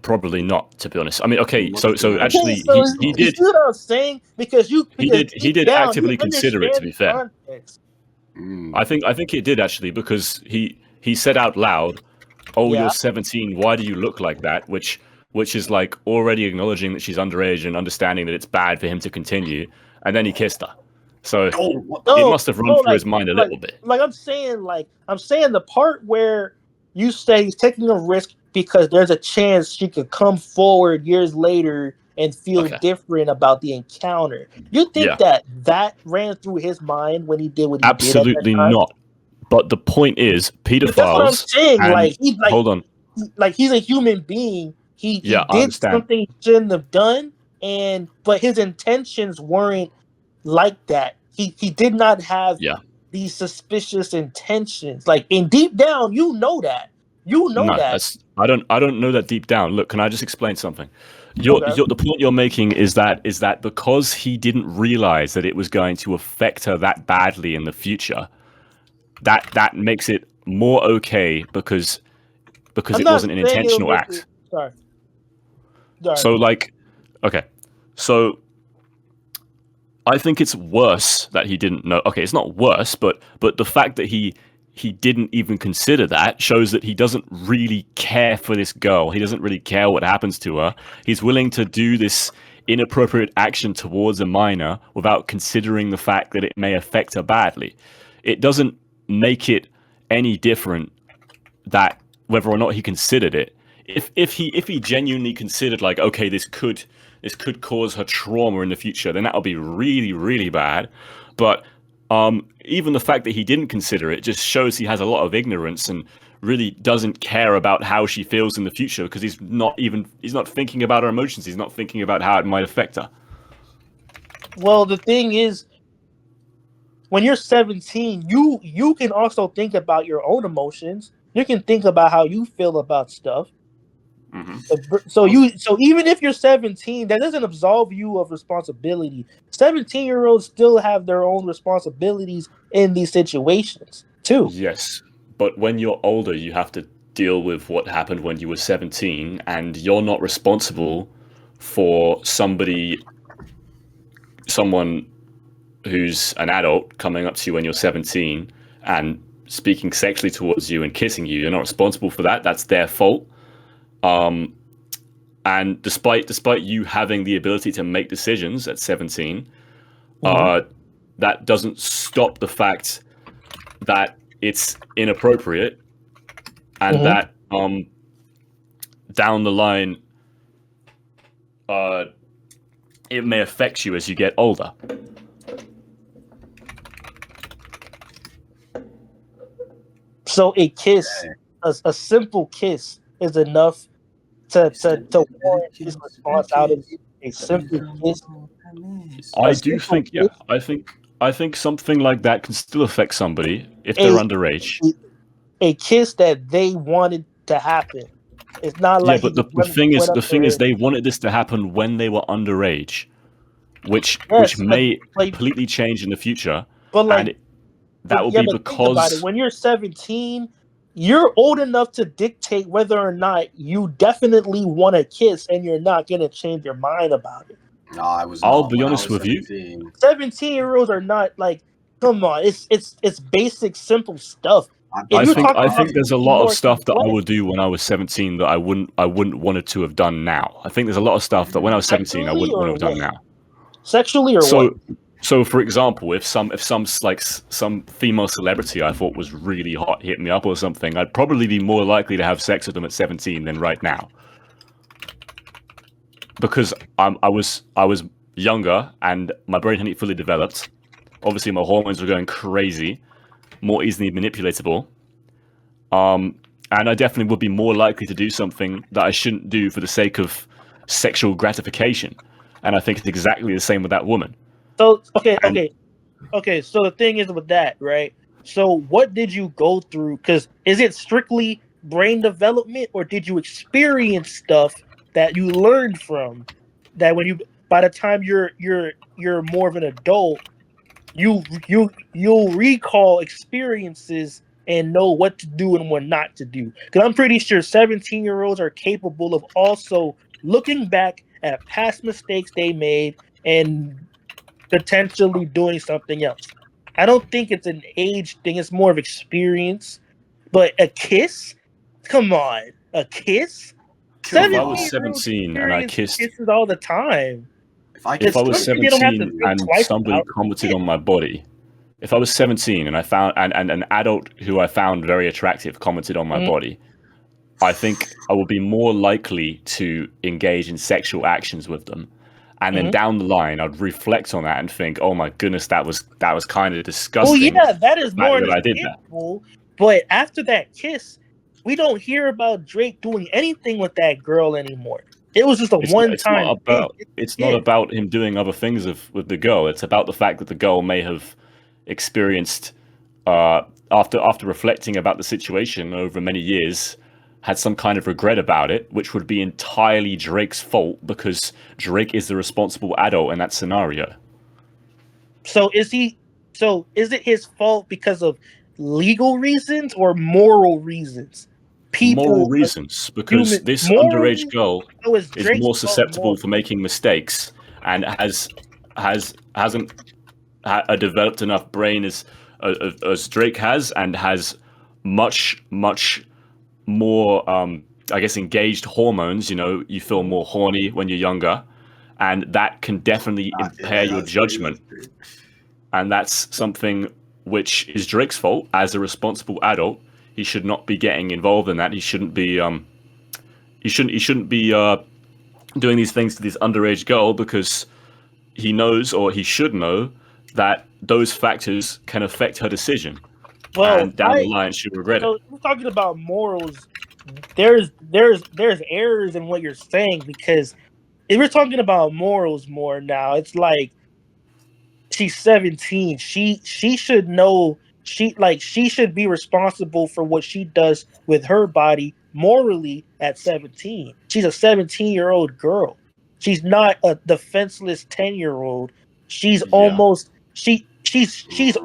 probably not, to be honest. I mean, okay, so actually, so he did. You see what I'm saying? Because he did actively consider it. To be fair, I think he did actually, because he said out loud, "Oh, you're 17. Why do you look like that?" Which is like already acknowledging that she's underage and understanding that it's bad for him to continue. And then he kissed her. So it must have run through his mind a little bit. Like I'm saying the part where you say he's taking a risk because there's a chance she could come forward years later and feel different about the encounter. You think that ran through his mind when he did what he did? Absolutely not. But the point is, pedophiles. That's what I'm saying. Hold on. Like, he's a human being. He did something he shouldn't have done, but his intentions weren't like that. He did not have these suspicious intentions. Like, in deep down, you know that. I don't know that deep down. Look, can I just explain something? The point you're making is that because he didn't realize that it was going to affect her that badly in the future, that makes it more okay because it wasn't an intentional act. Sorry. So, like, okay, so I think it's worse that he didn't know. Okay, it's not worse, but the fact that he didn't even consider that shows that he doesn't really care for this girl. He doesn't really care what happens to her. He's willing to do this inappropriate action towards a minor without considering the fact that it may affect her badly. It doesn't make it any different that whether or not he considered it. If he genuinely considered, like, okay, this could cause her trauma in the future, then that would be really, really bad. But even the fact that he didn't consider it just shows he has a lot of ignorance and really doesn't care about how she feels in the future, because he's not thinking about her emotions. He's not thinking about how it might affect her. Well, the thing is, when you're 17, you can also think about your own emotions. You can think about how you feel about stuff. Mm-hmm. So even if you're 17, that doesn't absolve you of responsibility. 17-year-olds still have their own responsibilities in these situations too. Yes, but when you're older, you have to deal with what happened when you were 17, and you're not responsible for someone who's an adult coming up to you when you're 17 and speaking sexually towards you and kissing you. You're not responsible for that. That's their fault. And despite you having the ability to make decisions at 17, that doesn't stop the fact that it's inappropriate, and that down the line, it may affect you as you get older. So a kiss, a simple kiss, is enough to warrant his response out of a simple kiss. I think something like that can still affect somebody if they're underage. A kiss that they wanted to happen. It's not like but the thing is they wanted this to happen when they were underage, which may completely change in the future. But like, that will be because when you're 17, you're old enough to dictate whether or not you definitely want a kiss, and you're not going to change your mind about it. No, I was. I'll be honest with you. 17-year-olds are not like Come on, it's basic, simple stuff. I You're think talking about there's a something lot of more stuff that I complex. would do when I was 17 that I wouldn't wanted to have done now. I think there's a lot of stuff that when I was 17 I Sexually wouldn't want to or have done what? now. Sexually or what? So for example, if some female celebrity I thought was really hot hit me up or something, I'd probably be more likely to have sex with them at 17 than right now. Because I was younger and my brain hadn't fully developed. Obviously my hormones were going crazy, more easily manipulatable. And I definitely would be more likely to do something that I shouldn't do for the sake of sexual gratification. And I think it's exactly the same with that woman. So okay. So the thing is with that, right? So what did you go through? Because is it strictly brain development, or did you experience stuff that you learned from? That when you, by the time you're more of an adult, you'll recall experiences and know what to do and what not to do. Because I'm pretty sure 17-year-olds are capable of also looking back at past mistakes they made and potentially doing something else. I don't think it's an age thing, it's more of experience. But a kiss? Come on, a kiss? If I was 17-year-olds 17 and I experience kissed, kisses all the time. if I It's was something they don't have to 17 think and twice somebody about. commented on my body, if I was 17 and I found and an adult who I found very attractive commented on my body, I think I would be more likely to engage in sexual actions with them. And then down the line, I'd reflect on that and think, "Oh my goodness, that was kind of disgusting." Well, yeah, that is more that I did that. understandable. But after that kiss, we don't hear about Drake doing anything with that girl anymore. It was just a one-time thing. It's not about him doing other things with the girl. It's about the fact that the girl may have experienced, after reflecting about the situation over many years, had some kind of regret about it, which would be entirely Drake's fault because Drake is the responsible adult in that scenario. So is it his fault because of legal reasons or moral reasons? Moral reasons, because this underage girl is more susceptible for making mistakes and hasn't developed enough brain as Drake has, and has much more I guess engaged hormones. You know, you feel more horny when you're younger, and that can definitely impair your judgment. And that's something which is Drake's fault as a responsible adult. He should not be getting involved in that. He shouldn't be doing these things to this underage girl, because he knows, or he should know, that those factors can affect her decision. Well, and down the line, she'll regret it. We're talking about morals. There's errors in what you're saying, because if we're talking about morals more now, it's like she's 17. She should know. She should be responsible for what she does with her body morally at 17. She's a 17-year-old girl. She's not a defenseless 10-year-old. She's almost she's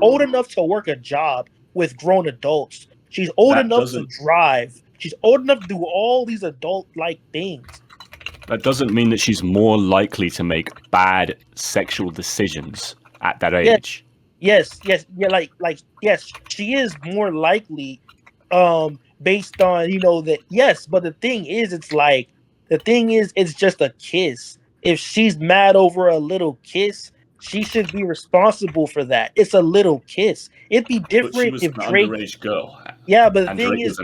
old enough to work a job with grown adults. She's old enough to drive. She's old enough to do all these adult-like things. That doesn't mean that she's more likely to make bad sexual decisions at that age. Yes, she is more likely, based on that. Yes, but the thing is, it's just a kiss. If she's mad over a little kiss, she should be responsible for that. It's a little kiss. It'd be different if Drake, underage girl. Yeah, but the thing is,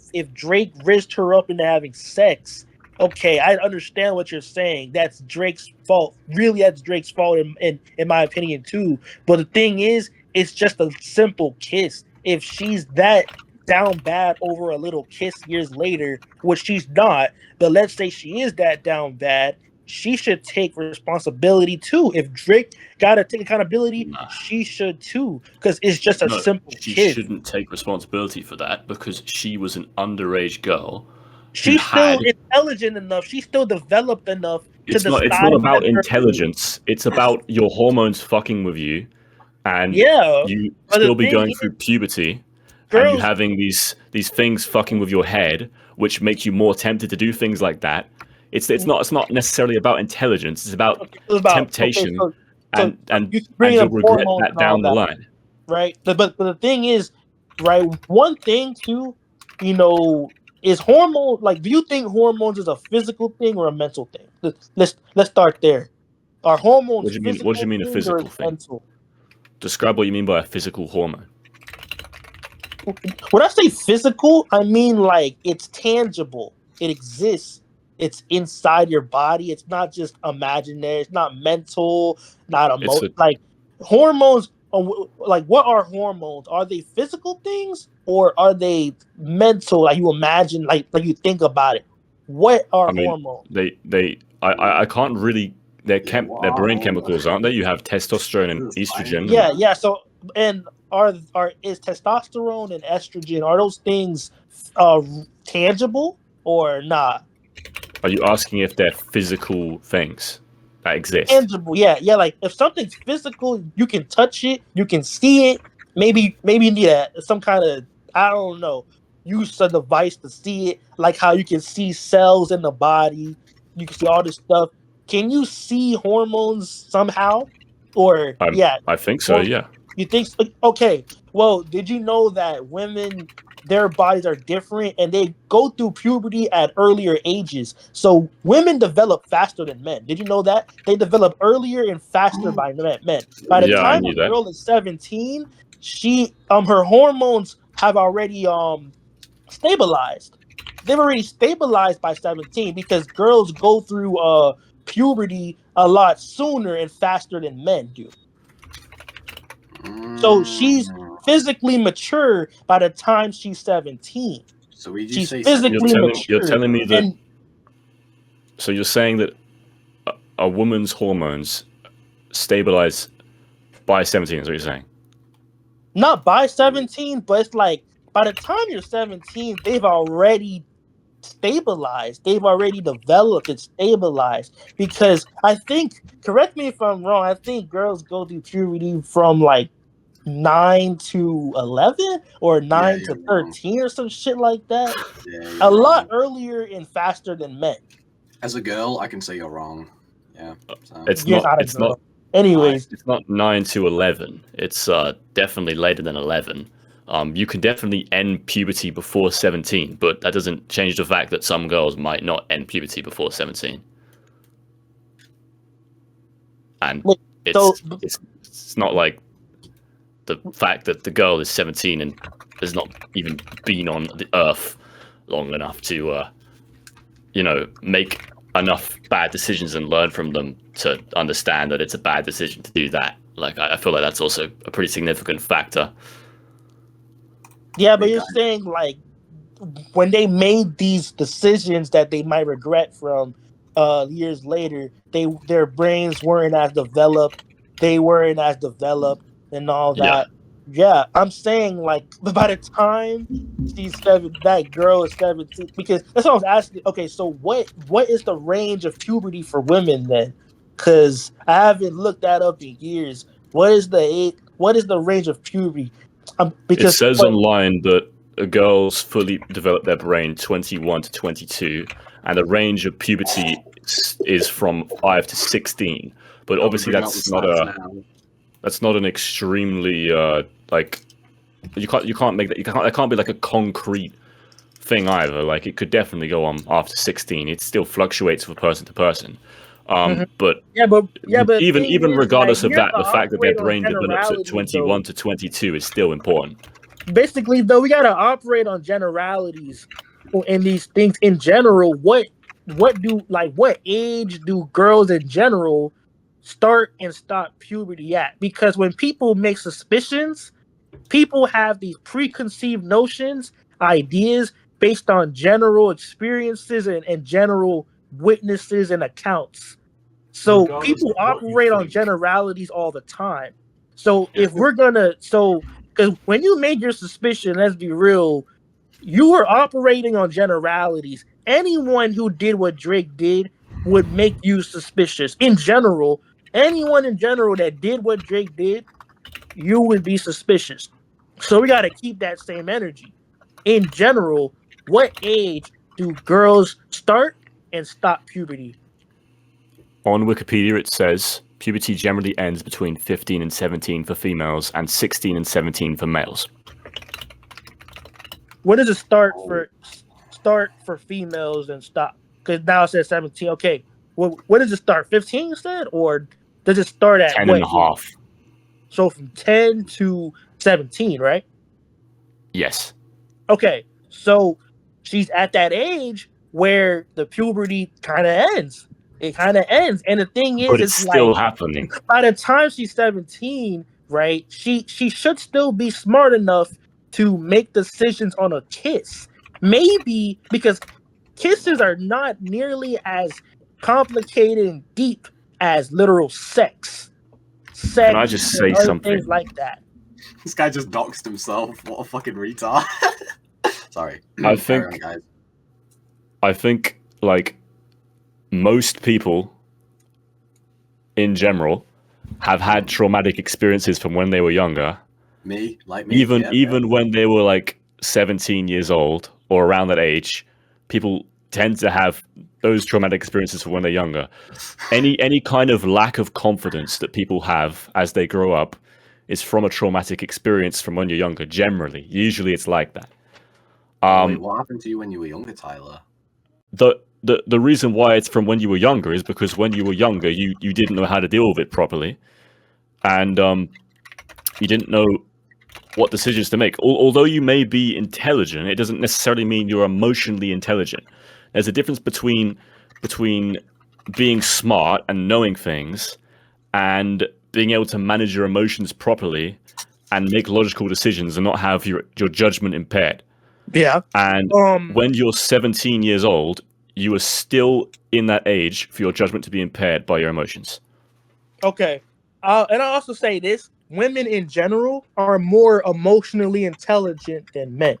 if Drake risked her up into having sex. Okay, I understand what you're saying. That's Drake's fault. Really, that's Drake's fault in my opinion too. But the thing is, it's just a simple kiss. If she's that down bad over a little kiss years later, which she's not, but let's say she is that down bad, she should take responsibility too. If Drake gotta take accountability, she should too, because it's just a simple kiss. She shouldn't take responsibility for that because she was an underage girl. She's still intelligent enough. She's still developed enough to decide. It's not about intelligence. It's about your hormones fucking with you, and you still be going through puberty, and you having these things fucking with your head, which make you more tempted to do things like that. It's not necessarily about intelligence. It's about temptation and you bring you'll up regret hormones that and all down the that, line. right? But the thing is, right? One thing too, is hormone. Like, do you think hormones is a physical thing or a mental thing? Let's start there. Are hormones What do you mean? What do you physical mean a things or is physical it thing? mental? Describe what you mean by a physical hormone. When I say physical, I mean like it's tangible. It exists. It's inside your body. It's not just imaginary. It's not mental, not It's a like hormones. Like, what are hormones? Are they physical things or are they mental? Like you imagine, like you think about it. What are I mean, hormones? I can't really. They're brain chemicals, aren't they? You have testosterone and This is fine. estrogen. Yeah, yeah. So, and is testosterone and estrogen, are those things tangible or not? Are you asking if they're physical things that exist? Tangible, yeah, yeah. Like if something's physical, you can touch it, you can see it. Maybe you need some kind of, I don't know, use a device to see it. Like how you can see cells in the body, you can see all this stuff. Can you see hormones somehow? Or yeah, I think so. or Yeah. you think so? Okay. Well, did you know that women, their bodies are different and they go through puberty at earlier ages? So women develop faster than men. Did you know that? They develop earlier and faster by men. By the Yeah, I time knew a that. girl is 17, she her hormones have already stabilized. They've already stabilized by 17 because girls go through puberty a lot sooner and faster than men do. So she's physically mature by the time she's 17. So we just She's say physically You're mature. telling me that. And So you're saying that a woman's hormones stabilize by 17? Is what you're saying? not by 17, but it's like by the time you're 17, they've already stabilized. They've already developed and stabilized. Because I think, correct me if I'm wrong, I think girls go through puberty from like 9 to 11 or 9 to 13 or some shit like that. Yeah, A lot wrong. earlier and faster than men. As a girl, I can say you're wrong. Yeah. So. It's You're not. not a It's girl. not. Anyways, It's not 9 to 11. It's definitely later than 11. You can definitely end puberty before 17, but that doesn't change the fact that some girls might not end puberty before 17. And it's not like the fact that the girl is 17 and has not even been on the earth long enough to, make enough bad decisions and learn from them to understand that it's a bad decision to do that. Like, I feel like that's also a pretty significant factor. yeah, but you're saying like when they made these decisions that they might regret from years later, their brains weren't as developed, they weren't as developed and all that. Yeah, I'm saying like by the time that girl is 17, because that's what I was asking. Okay, so what is the range of puberty for women then? Because I haven't looked that up in years. What is the age? What is the range of puberty? It Because says online that girls fully develop their brain 21 to 22, and the range of puberty is from 5 to 16. But obviously, that's not an extremely like you can't make that. That can't be like a concrete thing either. Like, it could definitely go on after 16. It still fluctuates from person to person. But even regardless of that, the fact that their brain develops at 21 to 22 is still important. Basically, though, we gotta operate on generalities in these things in general. What age do girls in general start and stop puberty at? Because when people make suspicions, people have these preconceived notions, ideas based on general experiences and general witnesses and accounts. So people operate on generalities all the time. So if we're gonna, because when you made your suspicion, let's be real, you were operating on generalities. Anyone who did what Drake did would make you suspicious. In general, anyone in general that did what Drake did, you would be suspicious. So we got to keep that same energy. In general, what age do girls start and stop puberty? On Wikipedia, it says puberty generally ends between 15 and 17 for females and 16 and 17 for males. When does it start for females and stop? Because now it says 17. Okay, well, when does it start? 15 you said, or does it start at 10 what? and a half. So from 10 to 17, right? Yes. Okay, so she's at that age where the puberty kind of ends. It kind of ends, and the thing is, But it's still happening. By the time she's 17, right? She should still be smart enough to make decisions on a kiss. Maybe because kisses are not nearly as complicated and deep as literal sex. Can I just say and other something? things like that. This guy just doxed himself. What a fucking retard. Sorry. I think like most people in general have had traumatic experiences from when they were younger. Me. Even when they were like 17 years old or around that age, people tend to have those traumatic experiences from when they're younger. Any kind of lack of confidence that people have as they grow up is from a traumatic experience from when you're younger. Usually it's like that. Wait, what happened to you when you were younger, Tyler? The reason why it's from when you were younger is because when you were younger, you didn't know how to deal with it properly, and you didn't know what decisions to make. Although you may be intelligent, it doesn't necessarily mean you're emotionally intelligent. There's a difference between being smart and knowing things and being able to manage your emotions properly and make logical decisions and not have your judgment impaired. Yeah. And when you're 17 years old, you are still in that age for your judgment to be impaired by your emotions. Okay. And I'll also say this. Women in general are more emotionally intelligent than men.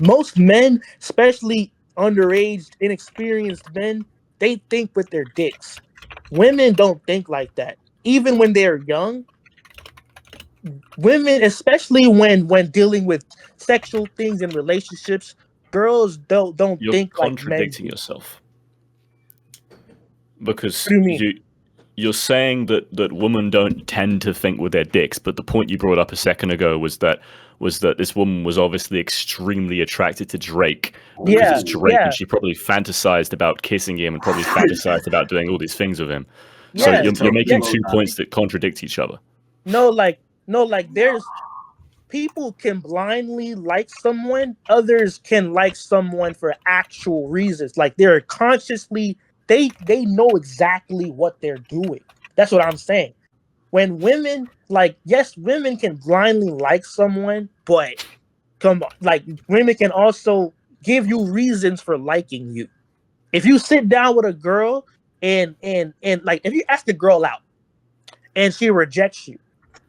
Most men, especially underage, inexperienced men, they think with their dicks. Women don't think like that. Even when they're young, women, especially when dealing with sexual things in relationships, girls don't think like men. You're contradicting yourself. Because what do you mean? You're saying that women don't tend to think with their dicks, but the point you brought up a second ago was that this woman was obviously extremely attracted to Drake. Because it's Drake, and she probably fantasized about kissing him and probably fantasized about doing all these things with him. So you're making 2 points that contradict each other. No, there's people can blindly like someone, others can like someone for actual reasons. Like they're consciously they know exactly what they're doing. That's what I'm saying. When women, yes, women can blindly like someone, but come on, women can also give you reasons for liking you. If you sit down with a girl and if you ask the girl out and she rejects you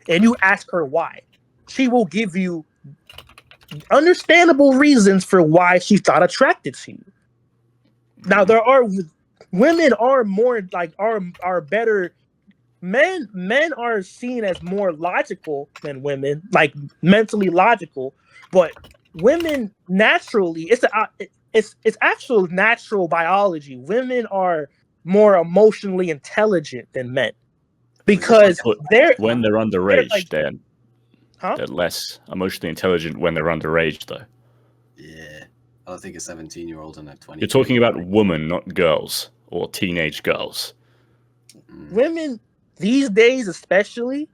and you ask her why, she will give you understandable reasons for why she thought attracted to you. Now women are more are better. Men are seen as more logical than women, like mentally logical, but women naturally it's actual natural biology. Women are more emotionally intelligent than men because when they're underage, they're less emotionally intelligent when they're underage, though. Yeah, I don't think a 17-year-old and a 20. You're talking about women, not girls or teenage girls. Women these days, especially,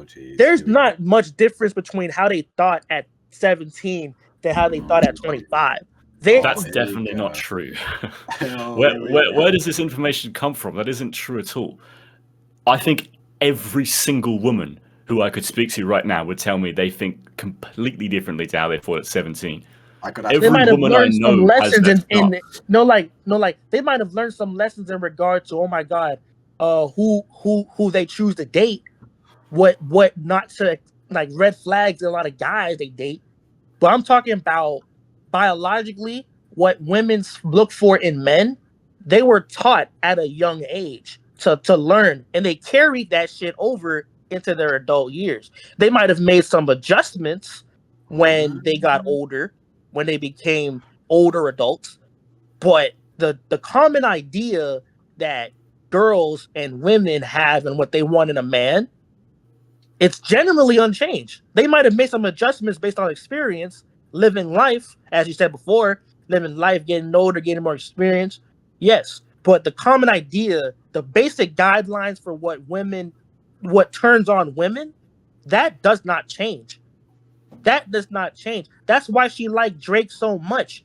geez, there's not much difference between how they thought at 17 than how they thought at 25. That's definitely not true. Where does this information come from? That isn't true at all. I think every single woman who I could speak to right now would tell me they think completely differently to how they thought at 17. They might have learned some lessons they might have learned some lessons in regard to, oh my God, who they choose to date, what not to, like red flags in a lot of guys they date. But I'm talking about biologically what women look for in men. They were taught at a young age to learn, and they carried that shit over into their adult years. They might have made some adjustments when they got older, when they became older adults, but the common idea that girls and women have and what they want in a man, it's generally unchanged. They might have made some adjustments based on experience, living life, as you said before, living life, getting older, getting more experience. Yes, but the common idea, the basic guidelines for what turns on women, that does not change. That does not change. That's why she liked Drake so much.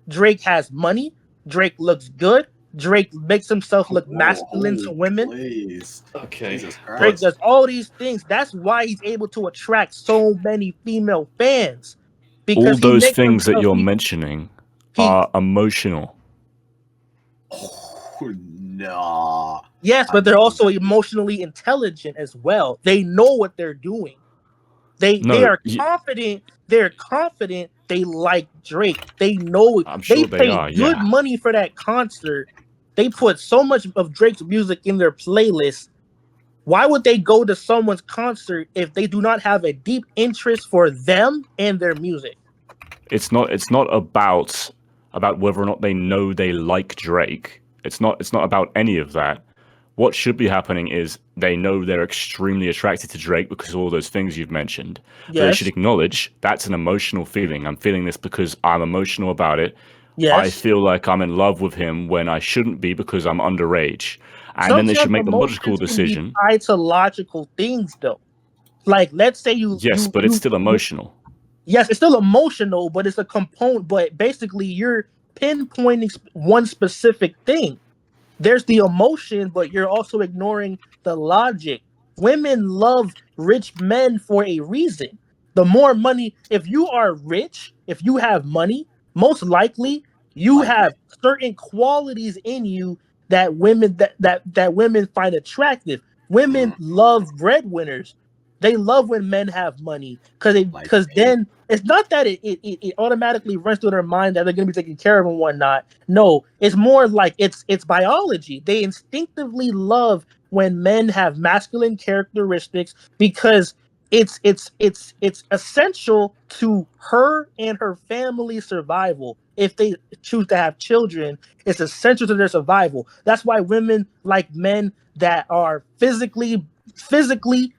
Drake has money. Drake looks good. Drake makes himself look masculine to women. Please. Okay. Jesus Drake Christ. does all these things. That's why he's able to attract so many female fans. Because All he those makes things that himself, you're mentioning he are emotional. Oh, no. yes, but they're also emotionally intelligent as well. They know what they're doing. They No, are confident. They're confident. They like Drake. They know it. I'm They sure they paid are. good Yeah. money for that concert. They put so much of Drake's music in their playlist. Why would they go to someone's concert if they do not have a deep interest for them and their music? It's not about whether or not they know they like Drake. It's not about any of that. What should be happening is they know they're extremely attracted to Drake because of all those things you've mentioned. But they should Yes. acknowledge that's an emotional feeling. I'm feeling this because I'm emotional about it. I Yes. feel like I'm in love with him when I shouldn't be because I'm underage. And then they should Sometimes make the logical emotions can be decision. tied to logical things, though. Like, let's say Yes, but it's still emotional. yes, it's still emotional, but it's a component. But basically, you're pinpointing one specific thing. There's the emotion, but you're also ignoring the logic. Women love rich men for a reason. The more money, if you are rich, if you have money, most likely you have certain qualities in you that women find attractive. Women love breadwinners. They love when men have money because then it's not that it automatically runs through their mind that they're gonna be taken care of and whatnot. No, it's more like it's biology. They instinctively love when men have masculine characteristics because it's essential to her and her family's survival. If they choose to have children, it's essential to their survival. That's why women like men that are physically,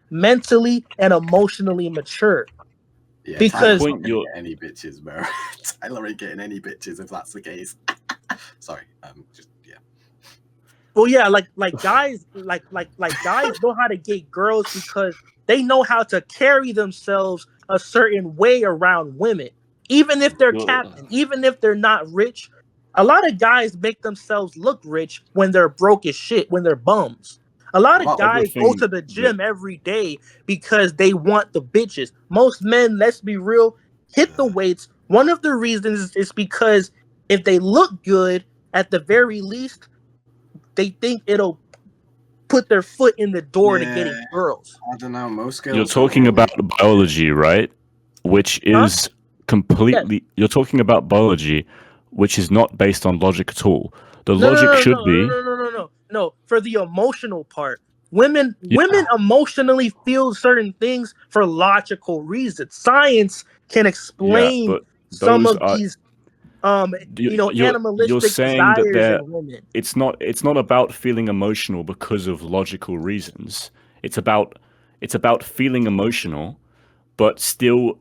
mentally, and emotionally mature. Yeah, Because Tyler's not gonna get any bitches, bro. Tyler ain't getting any bitches if that's the case. Sorry, just yeah. well, yeah, like guys, like guys know how to get girls because they know how to carry themselves a certain way around women. Even if they're captain, even if they're not rich, a lot of guys make themselves look rich when they're broke as shit, when they're bums. A lot of guys go to the gym every day because they want the bitches. Most men, let's be real, hit the weights. One of the reasons is because if they look good, at the very least, they think it'll put their foot in the door to getting girls. I don't know. Most girls. You're talking about biology, right? Which is completely. You're talking about biology, which is not based on logic at all. The logic should be. No. For the emotional part, women emotionally feel certain things for logical reasons. Science can explain but some those of are. these You're animalistic saying that desires in women. it's not about feeling emotional because of logical reasons. It's about feeling emotional, but still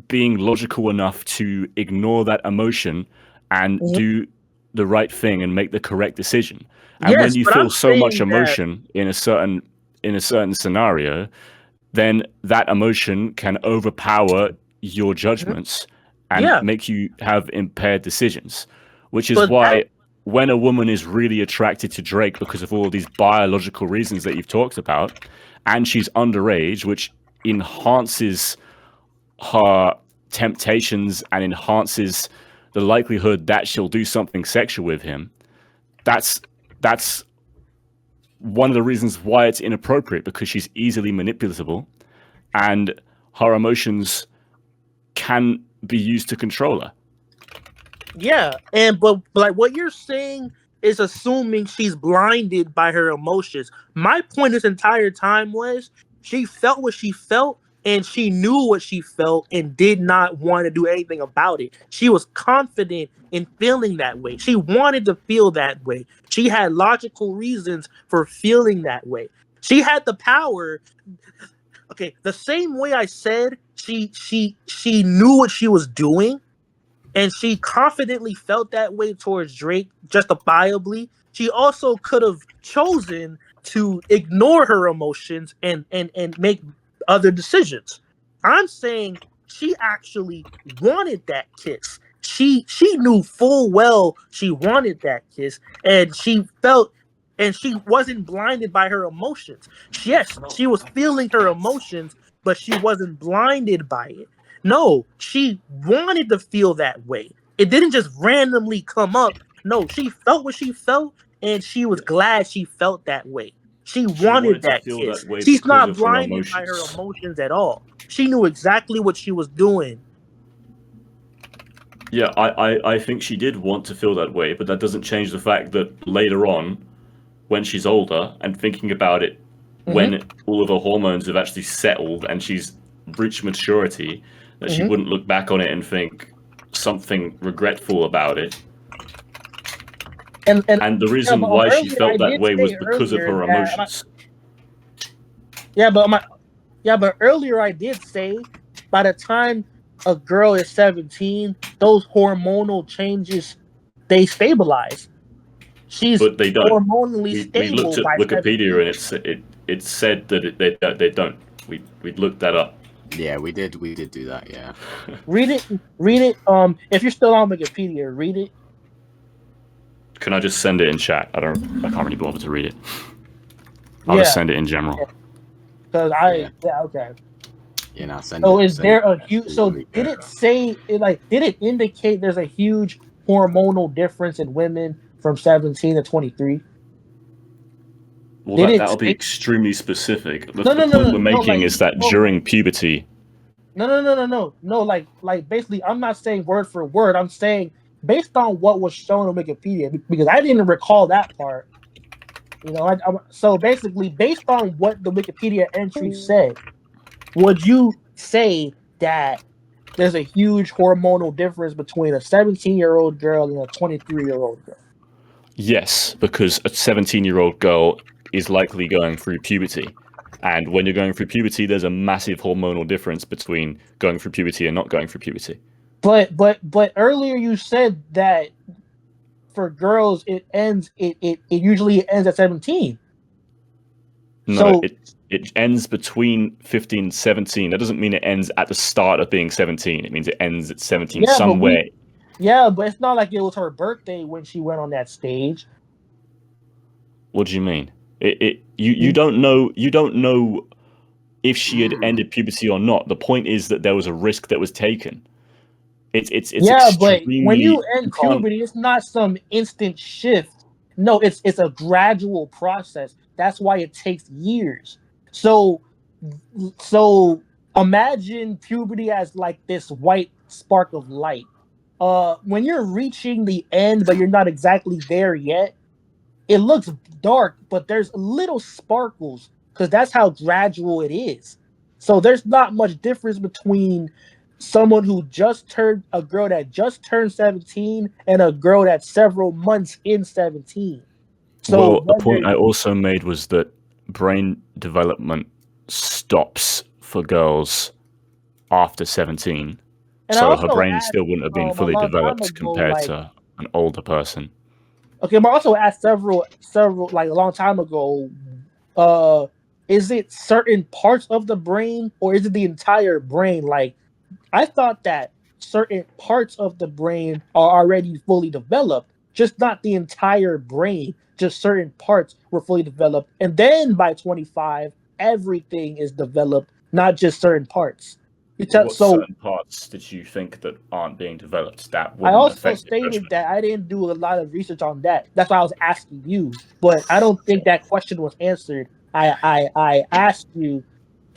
being logical enough to ignore that emotion and do the right thing and make the correct decision. And when you feel so much emotion in a certain scenario, then that emotion can overpower your judgments and make you have impaired decisions, which is why when a woman is really attracted to Drake because of all these biological reasons that you've talked about, and she's underage, which enhances her temptations and enhances the likelihood that she'll do something sexual with him, that's one of the reasons why it's inappropriate, because she's easily manipulatable and her emotions can be used to control her. Yeah, but like what you're saying is assuming she's blinded by her emotions. My point this entire time was she felt what she felt, and she knew what she felt and did not want to do anything about it. She was confident in feeling that way. She wanted to feel that way. She had logical reasons for feeling that way. She had the power. Okay, the same way I said she knew what she was doing, and she confidently felt that way towards Drake justifiably. She also could have chosen to ignore her emotions and make other decisions. I'm saying she actually wanted that kiss. She knew full well she wanted that kiss, and she wasn't blinded by her emotions. Yes, she was feeling her emotions, but she wasn't blinded by it. No, she wanted to feel that way. It didn't just randomly come up. No, she felt what she felt, and she was glad she felt that way. She wanted wanted to that feel kiss. that way She's because not of her blinded by her emotions. emotions at all. She knew exactly what she was doing. Yeah, I think she did want to feel that way, but that doesn't change the fact that later on, when she's older and thinking about it, when all of her hormones have actually settled and she's reached maturity, that she wouldn't look back on it and think something regretful about it. And the reason but why she earlier I felt that did way was say because of earlier her that emotions. but earlier I did say by the time a girl is 17, those hormonal changes they stabilize. She's But they don't. hormonally We stable looked at by Wikipedia 17. and it said that they don't. We looked that up. Yeah, we did do that. Yeah. Read it. If you're still on Wikipedia, read it. Can I just send it in chat? I can't really bother to read it. I'll just send it in general. Because okay. Yeah, now send So it. is there a huge? So Yeah. did it say did it indicate there's a huge hormonal difference in women from 17 to 23? Well, that'll be extremely specific. The point we're making is that during puberty. No. Like basically, I'm not saying word for word. I'm saying based on what was shown on Wikipedia, because I didn't recall that part. So basically, based on what the Wikipedia entry said, would you say that there's a huge hormonal difference between a 17-year-old girl and a 23-year-old girl? Yes, because a 17-year-old girl is likely going through puberty. And when you're going through puberty, there's a massive hormonal difference between going through puberty and not going through puberty. But earlier you said that for girls it usually ends at 17. No, it ends between 15 and 17. That doesn't mean it ends at the start of being 17. It means it ends at 17 somewhere. But it's not like it was her birthday when she went on that stage. What do you mean? You don't know if she had ended puberty or not. The point is that there was a risk that was taken. It's but when you end puberty, it's not some instant shift. No, it's a gradual process. That's why it takes years. So imagine puberty as like this white spark of light. When you're reaching the end, but you're not exactly there yet, it looks dark, but there's little sparkles because that's how gradual it is. So there's not much difference between someone who a girl that just turned 17 and a girl that's several months in 17. So a point I also made was that brain development stops for girls after 17. So her brain still wouldn't have been fully developed compared to an older person. Okay, but I also asked several like a long time ago, is it certain parts of the brain or is it the entire brain? Like I thought that certain parts of the brain are already fully developed, just not the entire brain, just certain parts were fully developed. And then by 25, everything is developed, not just certain parts. Certain parts did you think that aren't being developed? I also stated that I didn't do a lot of research on that. That's why I was asking you, but I don't think that question was answered. I asked you,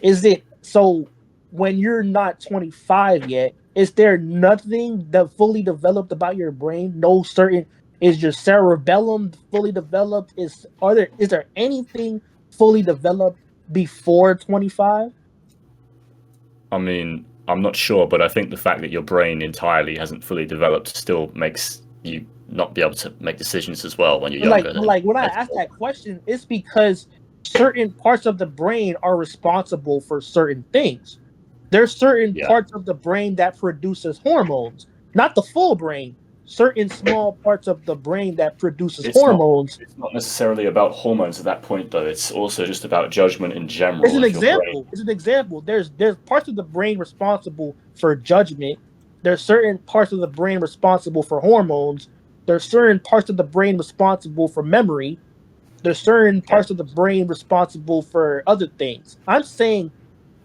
is it so when you're not 25 yet, is there nothing that fully developed about your brain? No certain is your cerebellum fully developed? Is there anything fully developed before 25? I mean, I'm not sure, but I think the fact that your brain entirely hasn't fully developed still makes you not be able to make decisions as well when you're younger. Like when I ask that question, it's because certain parts of the brain are responsible for certain things. There's certain Yeah. parts of the brain that produces hormones, not the full brain. Certain small parts of the brain that produces hormones. It's not necessarily about hormones at that point, though. It's also just about judgment in general. It's an example. It's an example. There's parts of the brain responsible for judgment. There's certain parts of the brain responsible for hormones. There's certain parts of the brain responsible for memory. There's certain parts of the brain responsible for other things. I'm saying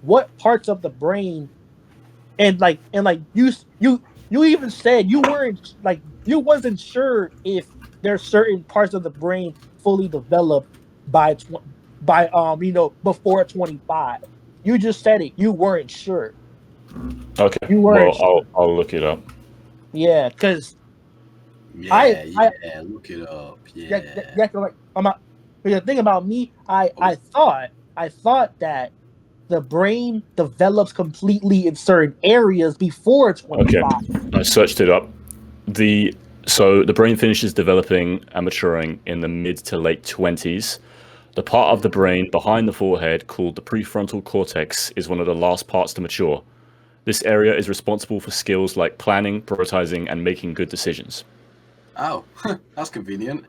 what parts of the brain, and you even said you wasn't sure if there's certain parts of the brain fully developed by before 25. You just said it. You weren't sure. Okay. You weren't well, I'll look it up. Yeah, because look it up. The thing about me, I thought that the brain develops completely in certain areas before 25. Okay, I searched it up. So the brain finishes developing and maturing in the mid to late 20s. The part of the brain behind the forehead, called the prefrontal cortex, is one of the last parts to mature. This area is responsible for skills like planning, prioritizing, and making good decisions. Oh, that's convenient.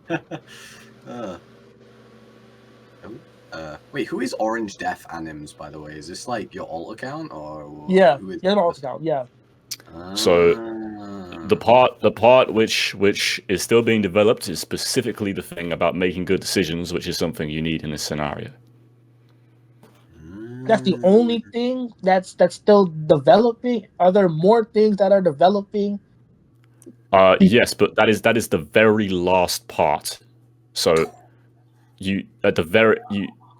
Wait, who is Orange Death Anims, by the way? Is this like your alt account or? Yeah, your alt account. Yeah. So the part which is still being developed is specifically the thing about making good decisions, which is something you need in this scenario. That's the only thing that's still developing. Are there more things that are developing? Yes, but that is the very last part. So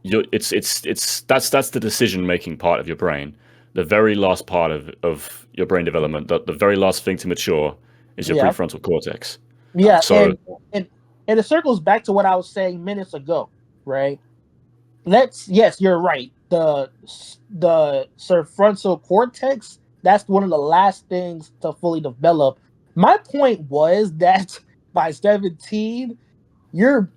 that's the decision making part of your brain. The very last part of your brain development, the very last thing to mature, is your prefrontal cortex. Yeah, so and it circles back to what I was saying minutes ago, right? Yes, you're right. The prefrontal cortex, that's one of the last things to fully develop. My point was that by 17, your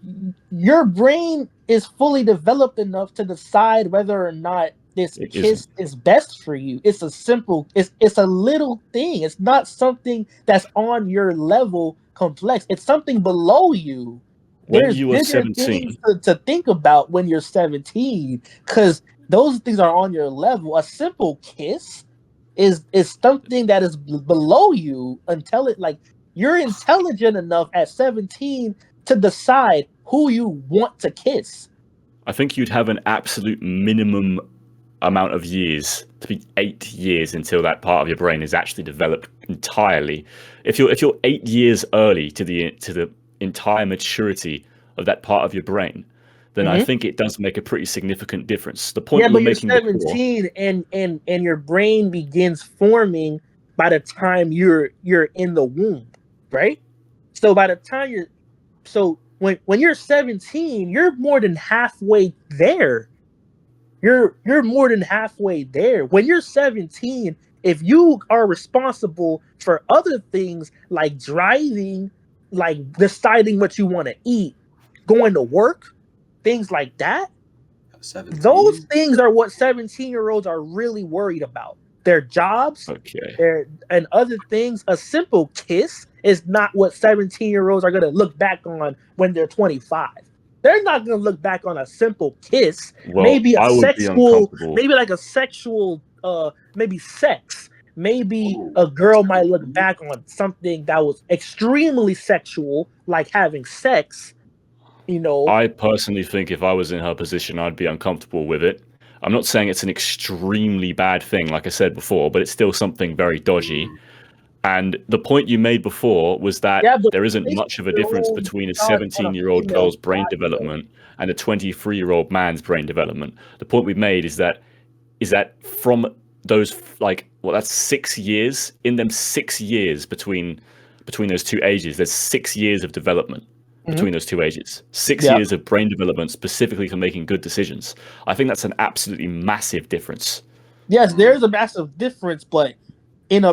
brain is fully developed enough to decide whether or not this kiss is best for you. It's a little thing. It's not something that's on your level complex. It's something below you. When you were 17, things to think about when you're 17, because those things are on your level. A simple kiss is something that is below you until you're intelligent enough at 17 to decide who you want to kiss. I think you'd have an absolute minimum amount of years to be 8 years until that part of your brain is actually developed entirely. If you're 8 years early to the entire maturity of that part of your brain, then I think it does make a pretty significant difference. The point but you're 17 and your brain begins forming by the time you're in the womb, right? So by the time when you're 17, you're more than halfway there. You're more than halfway there. When you're 17, if you are responsible for other things like driving, like deciding what you want to eat, going to work, things like that, 17. Those things are what 17-year-olds are really worried about. Their jobs, and other things. A simple kiss is not what 17-year-olds are going to look back on when they're 25. They're not going to look back on a simple kiss. Well, maybe a sexual, maybe sex. Maybe a girl might look back on something that was extremely sexual, like having sex. I personally think if I was in her position, I'd be uncomfortable with it. I'm not saying it's an extremely bad thing, like I said before, but it's still something very dodgy. And the point you made before was that there isn't much of a difference between a 17-year-old girl's brain development and a 23-year-old man's brain development. The point we made is that from those, that's 6 years. In them 6 years between those two ages, there's 6 years of development between those two ages. 6 years of brain development specifically for making good decisions. I think that's an absolutely massive difference. Yes, there's a massive difference, but in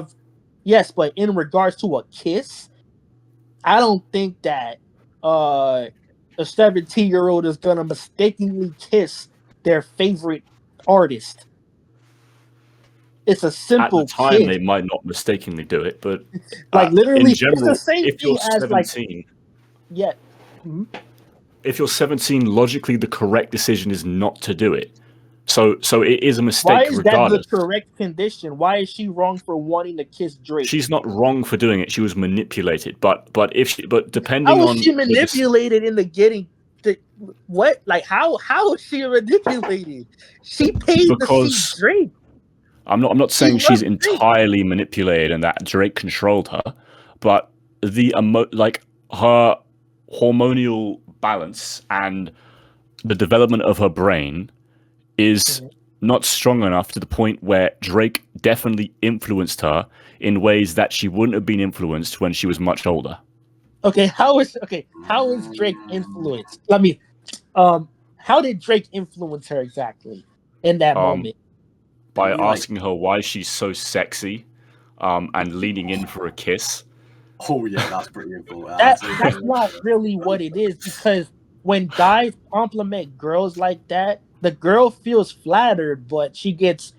regards to a kiss, I don't think that a 17-year-old is gonna mistakenly kiss their favorite artist. It's a At the simple time, kiss. they might not mistakenly do it, but Like in literally, it's the general, same if you're thing as like 17, yeah. Mhm. if you're 17, logically the correct decision is not to do it. So it is a Why mistake is that the regardless. correct condition? Why is she wrong for wanting to kiss Drake? She's not wrong for doing it. She was manipulated, but depending How was on she manipulated into getting the what? Like how was she manipulated? She paid to see because Drake. I'm not She saying she's loves Drake. entirely manipulated and that Drake controlled her, but her hormonal balance and the development of her brain is not strong enough to the point where Drake definitely influenced her in ways that she wouldn't have been influenced when she was much older. How is Drake influenced? How did Drake influence her exactly in that moment? By asking her why she's so sexy, and leaning in for a kiss. Oh yeah, that's pretty influential. That's not really what it is, because when guys compliment girls like that, the girl feels flattered, but she's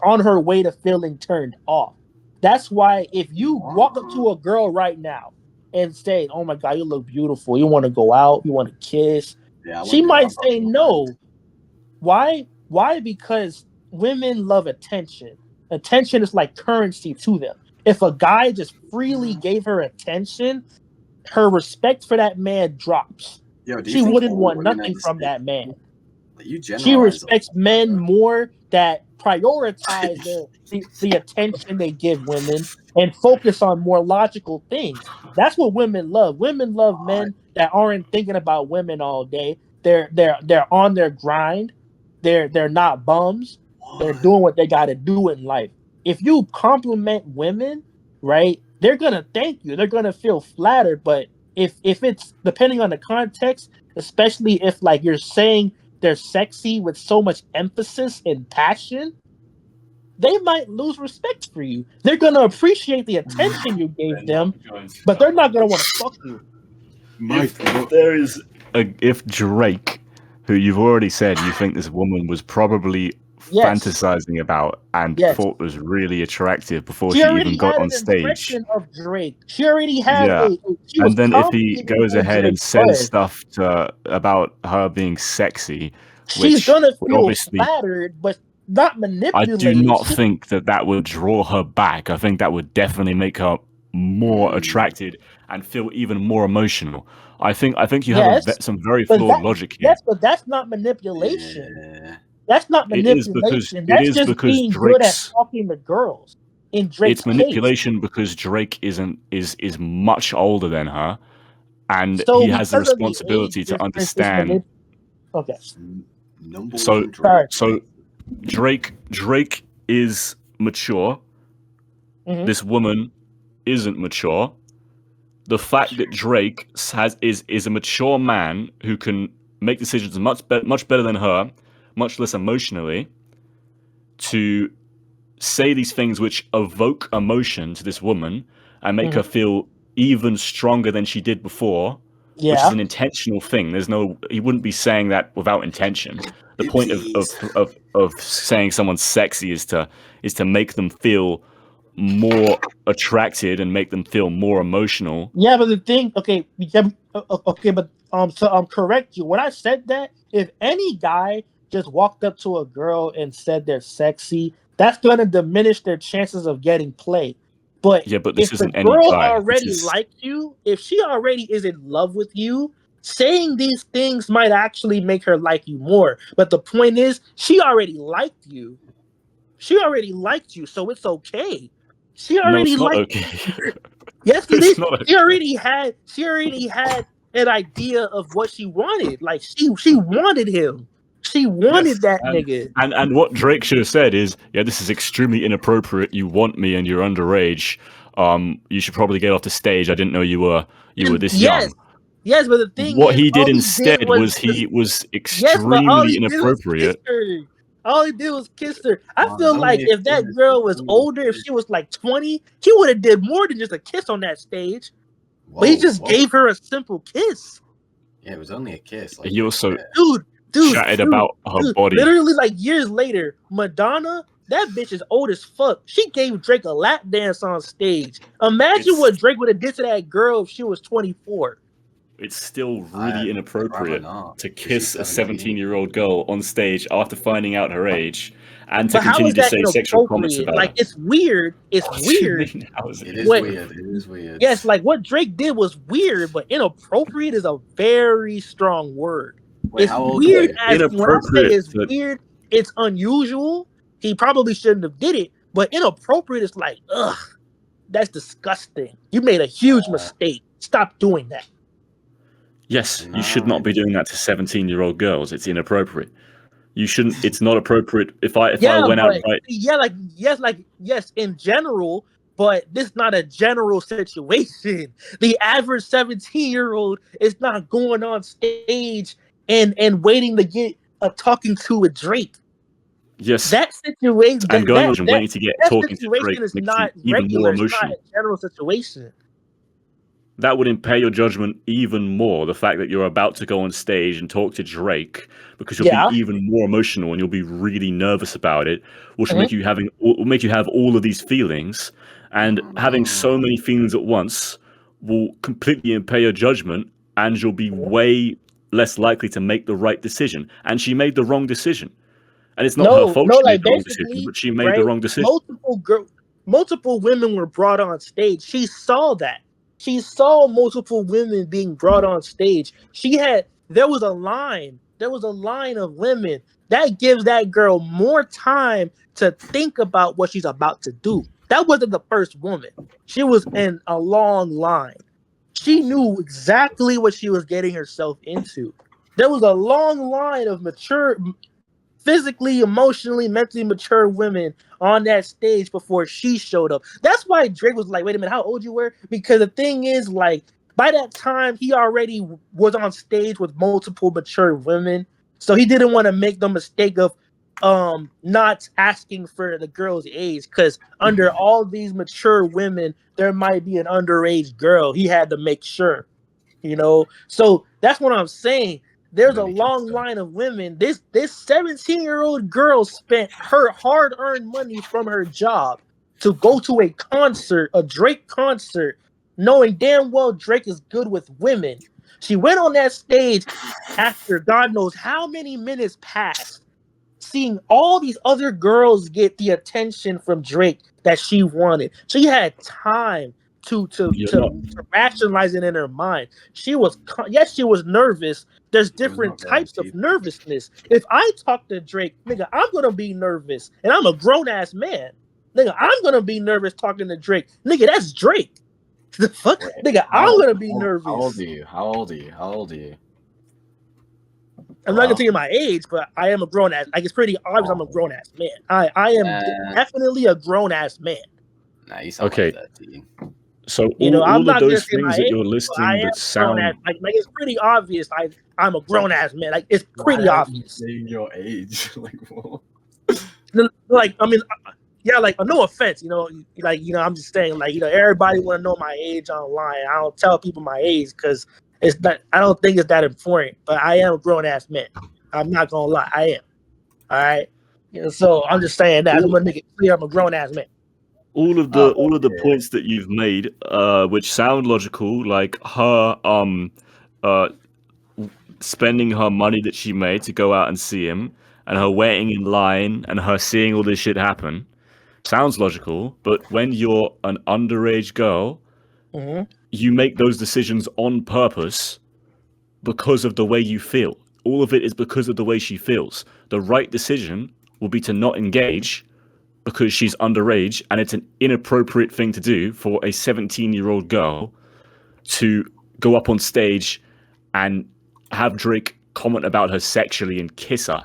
on her way to feeling turned off. That's why if you walk up to a girl right now and say, "Oh my god, you look beautiful. You want to go out, you want to kiss," she might say no. Why? Why? Because women love attention. Attention is like currency to them. If a guy just freely gave her attention, her respect for that man drops. She wouldn't want nothing from that man. She respects men more that prioritize the attention they give women and focus on more logical things. That's what women love. Women love men that aren't thinking about women all day. They're on their grind. They're not bums. They're doing what they got to do in life. If you compliment women, right, they're gonna thank you. They're gonna feel flattered. But if it's depending on the context, especially if like you're saying they're sexy with so much emphasis and passion, they might lose respect for you. They're gonna appreciate the attention you gave them, but they're not gonna want to fuck you. If Drake, who you've already said you think this woman was probably fantasizing about and thought was really attractive before she even got on stage. Of Drake. She already had and then if he goes ahead and says stuff about her being sexy, she's gonna feel flattered, but not manipulated. I do not think that would draw her back. I think that would definitely make her more attracted and feel even more emotional. I think you have some very flawed logic here. Yes, but that's not manipulation. Yeah. That's not manipulation. That's just being good at talking to girls. In Drake's it's manipulation because Drake is much older than her, and he has the responsibility to understand. Okay. So Drake is mature. Mm-hmm. This woman isn't mature. The fact that Drake is a mature man who can make decisions much better than her, much less emotionally, to say these things which evoke emotion to this woman and make her feel even stronger than she did before, which is an intentional thing. He wouldn't be saying that without intention. The point of saying someone's sexy is to make them feel more attracted and make them feel more emotional. Yeah, but the thing, so correct you. When I said that, if any guy just walked up to a girl and said they're sexy, that's going to diminish their chances of getting played. But this if isn't the girl any guy. already liked you, if she already is in love with you, saying these things might actually make her like you more. But the point is, she already liked you. So it's okay. She already okay. Yes, it is. Okay. She already had an idea of what she wanted. Like she wanted him. She wanted that nigga. And what Drake should have said is, this is extremely inappropriate. You want me and you're underage. You should probably get off the stage. I didn't know you were this young. Yes, but the thing what he did instead was he was extremely inappropriate. All he did was kiss her. I Oh, feel it's like only a if that kiss. girl was It's only a older, if kiss. she was like 20, he would have did more than just a kiss on that stage. But he just Whoa. gave her a simple kiss. Yeah, it was only a kiss. Like, He also Dude, chatted about her body. Literally, like years later, Madonna, that bitch is old as fuck. She gave Drake a lap dance on stage. Imagine what Drake would have did to that girl if she was 24. It's still really I'd inappropriate rather not, to 'cause kiss she's a 17. 17-year-old girl on stage after finding out her age, and to But how continue is to that say sexual comments inappropriate? about Like, her. it's weird. It's What do you weird. mean? How is it? It is What- weird. It is weird. Yes, like what Drake did was weird, but inappropriate is a very strong word. Wait, It's how old weird are you? as when I say it's Inappropriate. weird, it's unusual. He probably shouldn't have did it, but inappropriate is like, ugh, that's disgusting. You made a huge mistake. Stop doing that. Yes, you should not be doing that to 17-year-old girls. It's inappropriate. You shouldn't. It's not appropriate. If I went out right, yes, in general, but this is not a general situation. The average 17-year-old is not going on stage and waiting to get a talking to with Drake. yes, That situation, and going on and waiting to get that talking to Drake situation is makes not you even more regular. It's not emotional. a general situation. That would impair your judgment even more. The fact that you're about to go on stage and talk to Drake, because you'll be even more emotional and you'll be really nervous about it, which will make you have all of these feelings, and having so many feelings at once will completely impair your judgment, and you'll be way less likely to make the right decision. And she made the wrong decision, and it's not her fault. She made the wrong decision, but she made the wrong decision. Multiple women were brought on stage. She saw that. She saw multiple women being brought on stage. There was a line of women. That gives that girl more time to think about what she's about to do. That wasn't the first woman. She was in a long line. She knew exactly what she was getting herself into. There was a long line of mature, physically, emotionally, mentally mature women on that stage before she showed up. That's why Drake was like, wait a minute, how old you were? Because the thing is, like, by that time, he already was on stage with multiple mature women. So he didn't want to make the mistake of not asking for the girl's age, because under all these mature women, there might be an underage girl. He had to make sure, So that's what I'm saying. There's a long line of women. This 17-year-old girl spent her hard-earned money from her job to go to a concert, a Drake concert, knowing damn well Drake is good with women. She went on that stage after God knows how many minutes passed, seeing all these other girls get the attention from Drake that she wanted. She had time to rationalize it in her mind. She was nervous. There's different types of nervousness. If I talk to Drake, nigga, I'm gonna be nervous, and I'm a grown ass man. Nigga, I'm gonna be nervous talking to Drake. Nigga, that's Drake. The fuck, nigga, I'm gonna be nervous. How old are you? I'm not gonna tell you my age, but I am a grown ass. Like, it's pretty obvious I'm a grown ass man. I am definitely a grown ass man. Nah, you sound like 13. So I'm all not of those gonna say my things that age, you're but listing I am that sound like it's pretty obvious. I'm a grown ass man. Like, it's pretty obvious. Saying your age, like what? Like, I mean, yeah, like, no offense, I'm just saying, like, everybody want to know my age online. I don't tell people my age because it's not. I don't think it's that important. But I am a grown ass man. I'm not gonna lie, I am. All right. So I'm just saying that. I'm gonna make it clear I'm a grown ass man. all of the points that you've made, which sound logical, like her spending her money that she made to go out and see him, and her waiting in line, and her seeing all this shit happen, sounds logical. But when you're an underage girl, you make those decisions on purpose because of the way you feel. All of it is because of the way she feels. The right decision will be to not engage because she's underage, and it's an inappropriate thing to do for a 17-year-old girl to go up on stage and have Drake comment about her sexually and kiss her.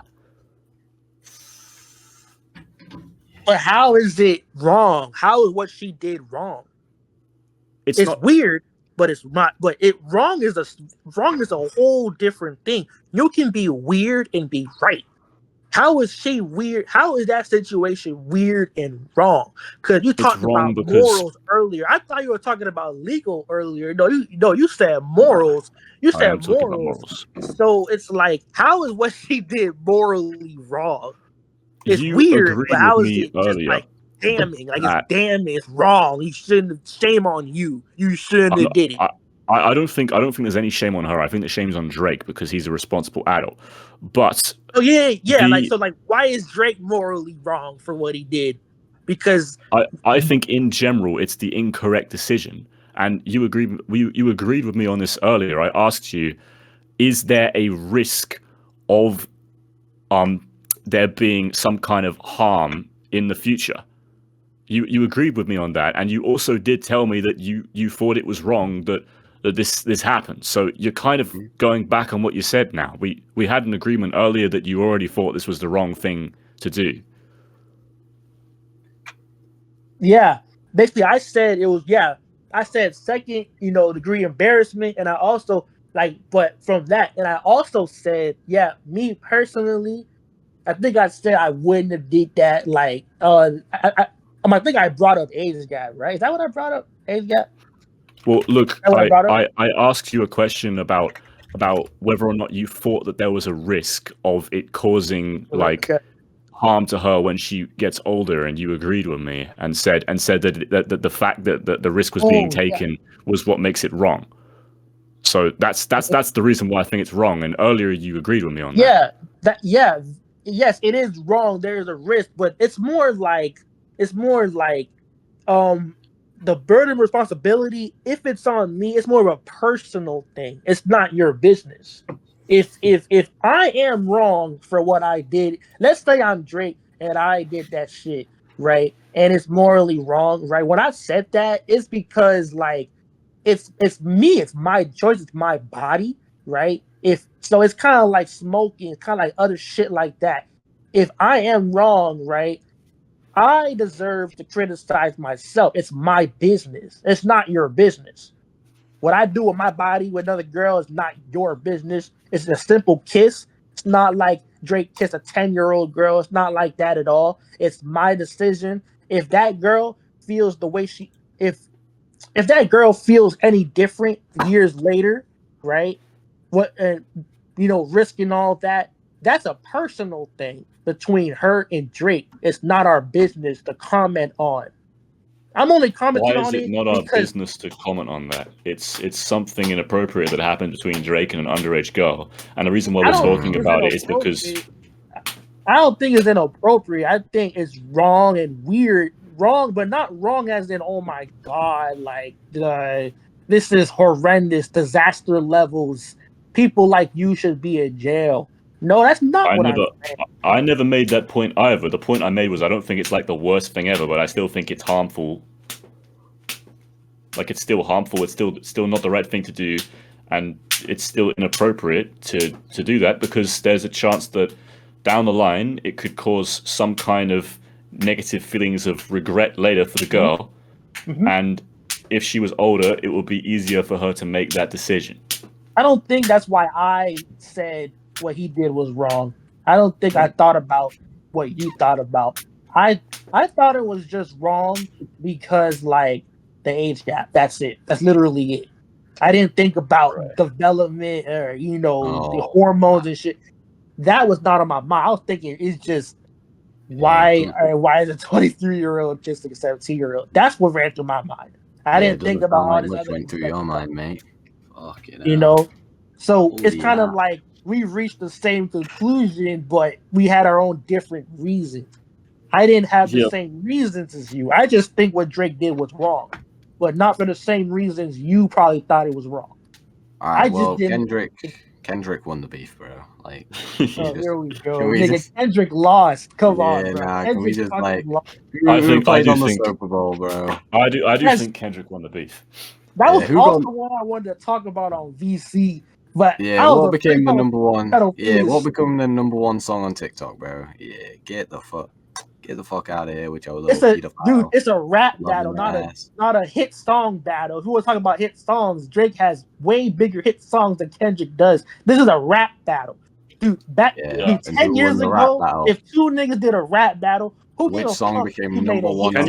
But how is it wrong? How is what she did wrong? It's not weird, but it's not. But wrong is a whole different thing. You can be weird and be right. How is she weird? How is that situation weird and wrong? Because you talked wrong about because morals earlier. I thought you were talking about legal earlier. No, you said morals. You I am said talking about morals. morals. So it's like, how is what she did morally wrong? It's You weird, but agreed with how is me it just earlier like damning? Like it's that damning. It's wrong. You shouldn't. Shame on you. You shouldn't I'm have not, did it. I don't think there's any shame on her. I think the shame's on Drake because he's a responsible adult. But Oh yeah. Like the so, like why is Drake morally wrong for what he did? Because I think in general it's the incorrect decision. And you agreed with me on this earlier. I asked you, is there a risk of there being some kind of harm in the future? You agreed with me on that, and you also did tell me that you thought it was wrong that this happened. So you're kind of going back on what you said now. We had an agreement earlier that you already thought this was the wrong thing to do. yeah, basically I said it was I said second, degree embarrassment, and I also but from that, and I also said, me personally, I think I said I wouldn't have did that. Like, I think I brought up age gap, right? Is that what I brought up? Age gap? Well, look, Is that what I brought up? I asked you a question about whether or not you thought that there was a risk of it causing like Okay. harm to her when she gets older, and you agreed with me and said that the fact that the risk was being Oh, yeah. taken was what makes it wrong. So that's the reason why I think it's wrong. And earlier you agreed with me on that. Yes, it is wrong. There is a risk, but it's more like um the burden responsibility. If it's on me, it's more of a personal thing. It's not your business. If I am wrong for what I did, let's say I'm Drake and I did that shit, right? And it's morally wrong, right? When I said that, it's because like it's me, it's my choice, it's my body, right? If so, it's kind of like smoking, it's kind of like other shit like that. If I am wrong, right, I deserve to criticize myself. It's my business. It's not your business. What I do with my body with another girl is not your business. It's a simple kiss. It's not like Drake kissed a 10-year-old girl. It's not like that at all. It's my decision. If that girl feels the way if that girl feels any different years later, right? What and risking all that, that's a personal thing between her and Drake. It's not our business to comment on. I'm only Why commenting is on it it not our because business to comment on that? It's something inappropriate that happened between Drake and an underage girl, and the reason why I we're don't talking think it's about it is because inappropriate. I don't think it's inappropriate. I think it's wrong and weird. Wrong, but not wrong as in, oh my God, like this is horrendous, disaster levels. People like you should be in jail. No, that's not I what never I'm saying. I never made that point either. The point I made was I don't think it's like the worst thing ever, but I still think it's harmful. Like it's still harmful. It's still not the right thing to do, and it's still inappropriate to do that because there's a chance that down the line it could cause some kind of negative feelings of regret later for the girl. Mm-hmm. And if she was older, it would be easier for her to make that decision. I don't think that's why I said what he did was wrong. I don't think I thought about what you thought about. I thought it was just wrong because like the age gap. That's it. That's literally it. I didn't think about development or the Oh, hormones and shit. That was not on my mind. I was thinking it's just yeah, why is a 23-year-old kissing a 17-year-old? That's what ran through my mind. I yeah, it didn't think doesn't about sound all like this much other went through stuff. your mind, mate. Fucking you hell. know so it's Holy kind of hell. like we reached the same conclusion, but we had our own different reasons. I didn't have the Yep. same reasons as you. I just think what Drake did was wrong, but not for the same reasons you probably thought it was wrong. All I right, just well, didn't. Kendrick won the beef, bro. Like, Oh, just, here we can go, we nigga. just, Kendrick lost. Come on, yeah, bro. nah, can we Kendrick just fucking like, lost. who I played do on the think Super Bowl, bro? I do Yes, think Kendrick won the beef. that Yeah, was who also got? what I wanted to talk about on VC, but Yeah, I was what afraid became the I was number one? Yeah, what pedophilia. became the number one song on TikTok, bro? Yeah, get the fuck out of here with your It's little a dude. pedophile It's a rap loving battle, the ass. not a hit song battle. If we were talking about hit songs, Drake has way bigger hit songs than Kendrick does. This is a rap battle. Dude, Yeah. 10 years ago, if two niggas did a rap battle, which song became number one on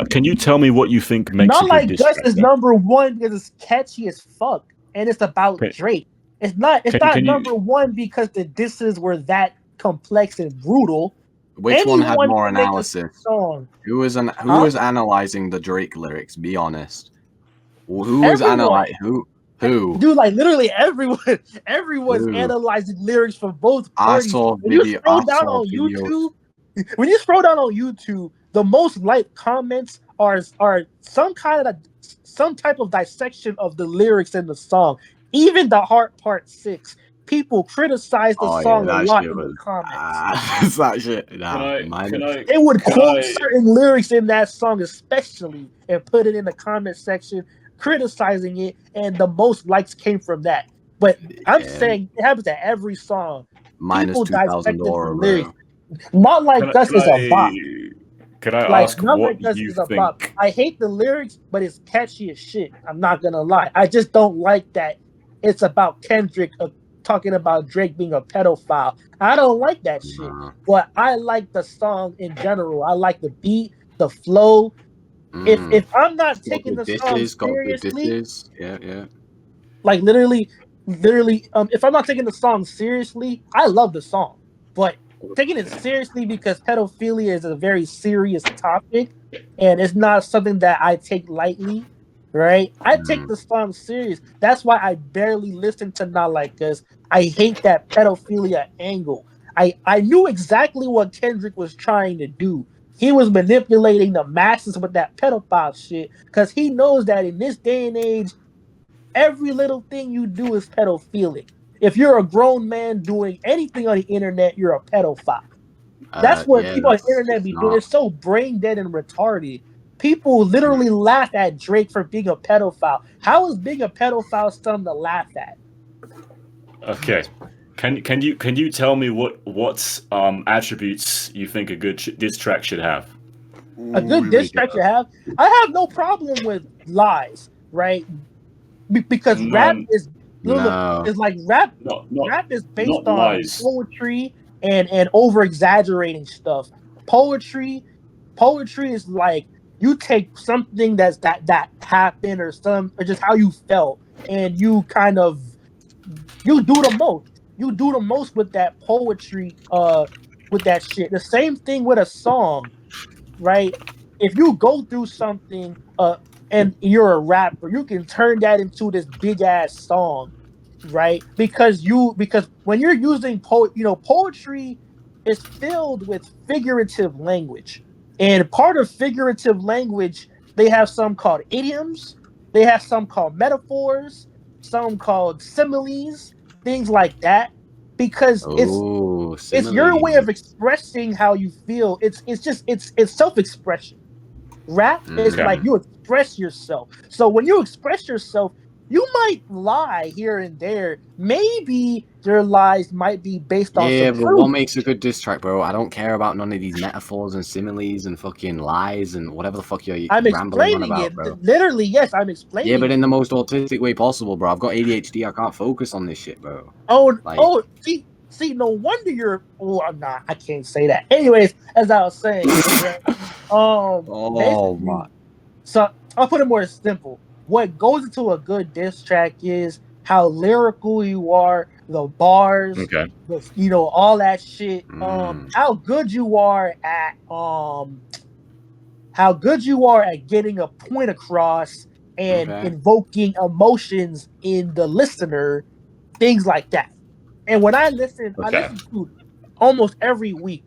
Can you tell me what you think makes Not a good like diss Gus track, is then? number one because it's catchy as fuck and it's about Drake. It's not number one because the disses were that complex and brutal. Which one had more analysis? Who was analyzing the Drake lyrics? Be honest. Who was analyzing? Who? Dude, like literally everyone's analyzing lyrics from both parties. When you scroll down on YouTube, the most liked comments are some type of dissection of the lyrics in the song. Even the Heart Part 6, people criticize the song a lot in the comments. That shit. They would quote certain lyrics in that song especially and put it in the comment section criticizing it, and the most likes came from that. But I'm saying it happens to every song. Minus 2,000 aura, lyrics. Not like Gus is a bop. Can I ask what you think? I hate the lyrics, but it's catchy as shit. I'm not gonna lie. I just don't like that it's about Kendrick talking about Drake being a pedophile. I don't like that shit. But I like the song in general. I like the beat, the flow. If I'm not taking the song seriously, like literally, if I'm not taking the song seriously, I love the song. But taking it seriously because pedophilia is a very serious topic, and it's not something that I take lightly, right? I take the song serious. That's why I barely listen to Not Like Us. I hate that pedophilia angle. I knew exactly what Kendrick was trying to do. He was manipulating the masses with that pedophile shit because he knows that in this day and age, every little thing you do is pedophilic. If you're a grown man doing anything on the internet, you're a pedophile. That's what people on the internet be doing. It's so brain dead and retarded. People literally laugh at Drake for being a pedophile. How is being a pedophile something to laugh at? Okay. Can you tell me what attributes you think a good diss track should have? A good diss track should have. I have no problem with lies, right? Because rap is like rap. Rap is based on poetry and over exaggerating stuff. Poetry is like you take something that happened or just how you felt, and you do the most. You do the most with that poetry, with that shit. The same thing with a song, right? If you go through something, and you're a rapper, you can turn that into this big ass song, right? Because when you're using poetry is filled with figurative language, and part of figurative language, they have some called idioms, they have some called metaphors, some called similes, things like that, because it's your way of expressing how you feel. It's self-expression. Rap is like you express yourself. So when you express yourself, you might lie here and there. Maybe your lies might be based on some truth. What makes a good diss track, bro? I don't care about none of these metaphors and similes and fucking lies and whatever the fuck you're rambling on about, bro. Literally, yes, I'm explaining. Yeah, but in the most autistic way possible, bro. I've got ADHD. I can't focus on this shit, bro. See, no wonder you're. Oh, I'm not. I can't say that. Anyways, as I was saying, my. So I'll put it more simple. What goes into a good diss track is how lyrical you are, the bars, all that shit. How good you are at getting a point across and invoking emotions in the listener, things like that. And when I listen to almost every week.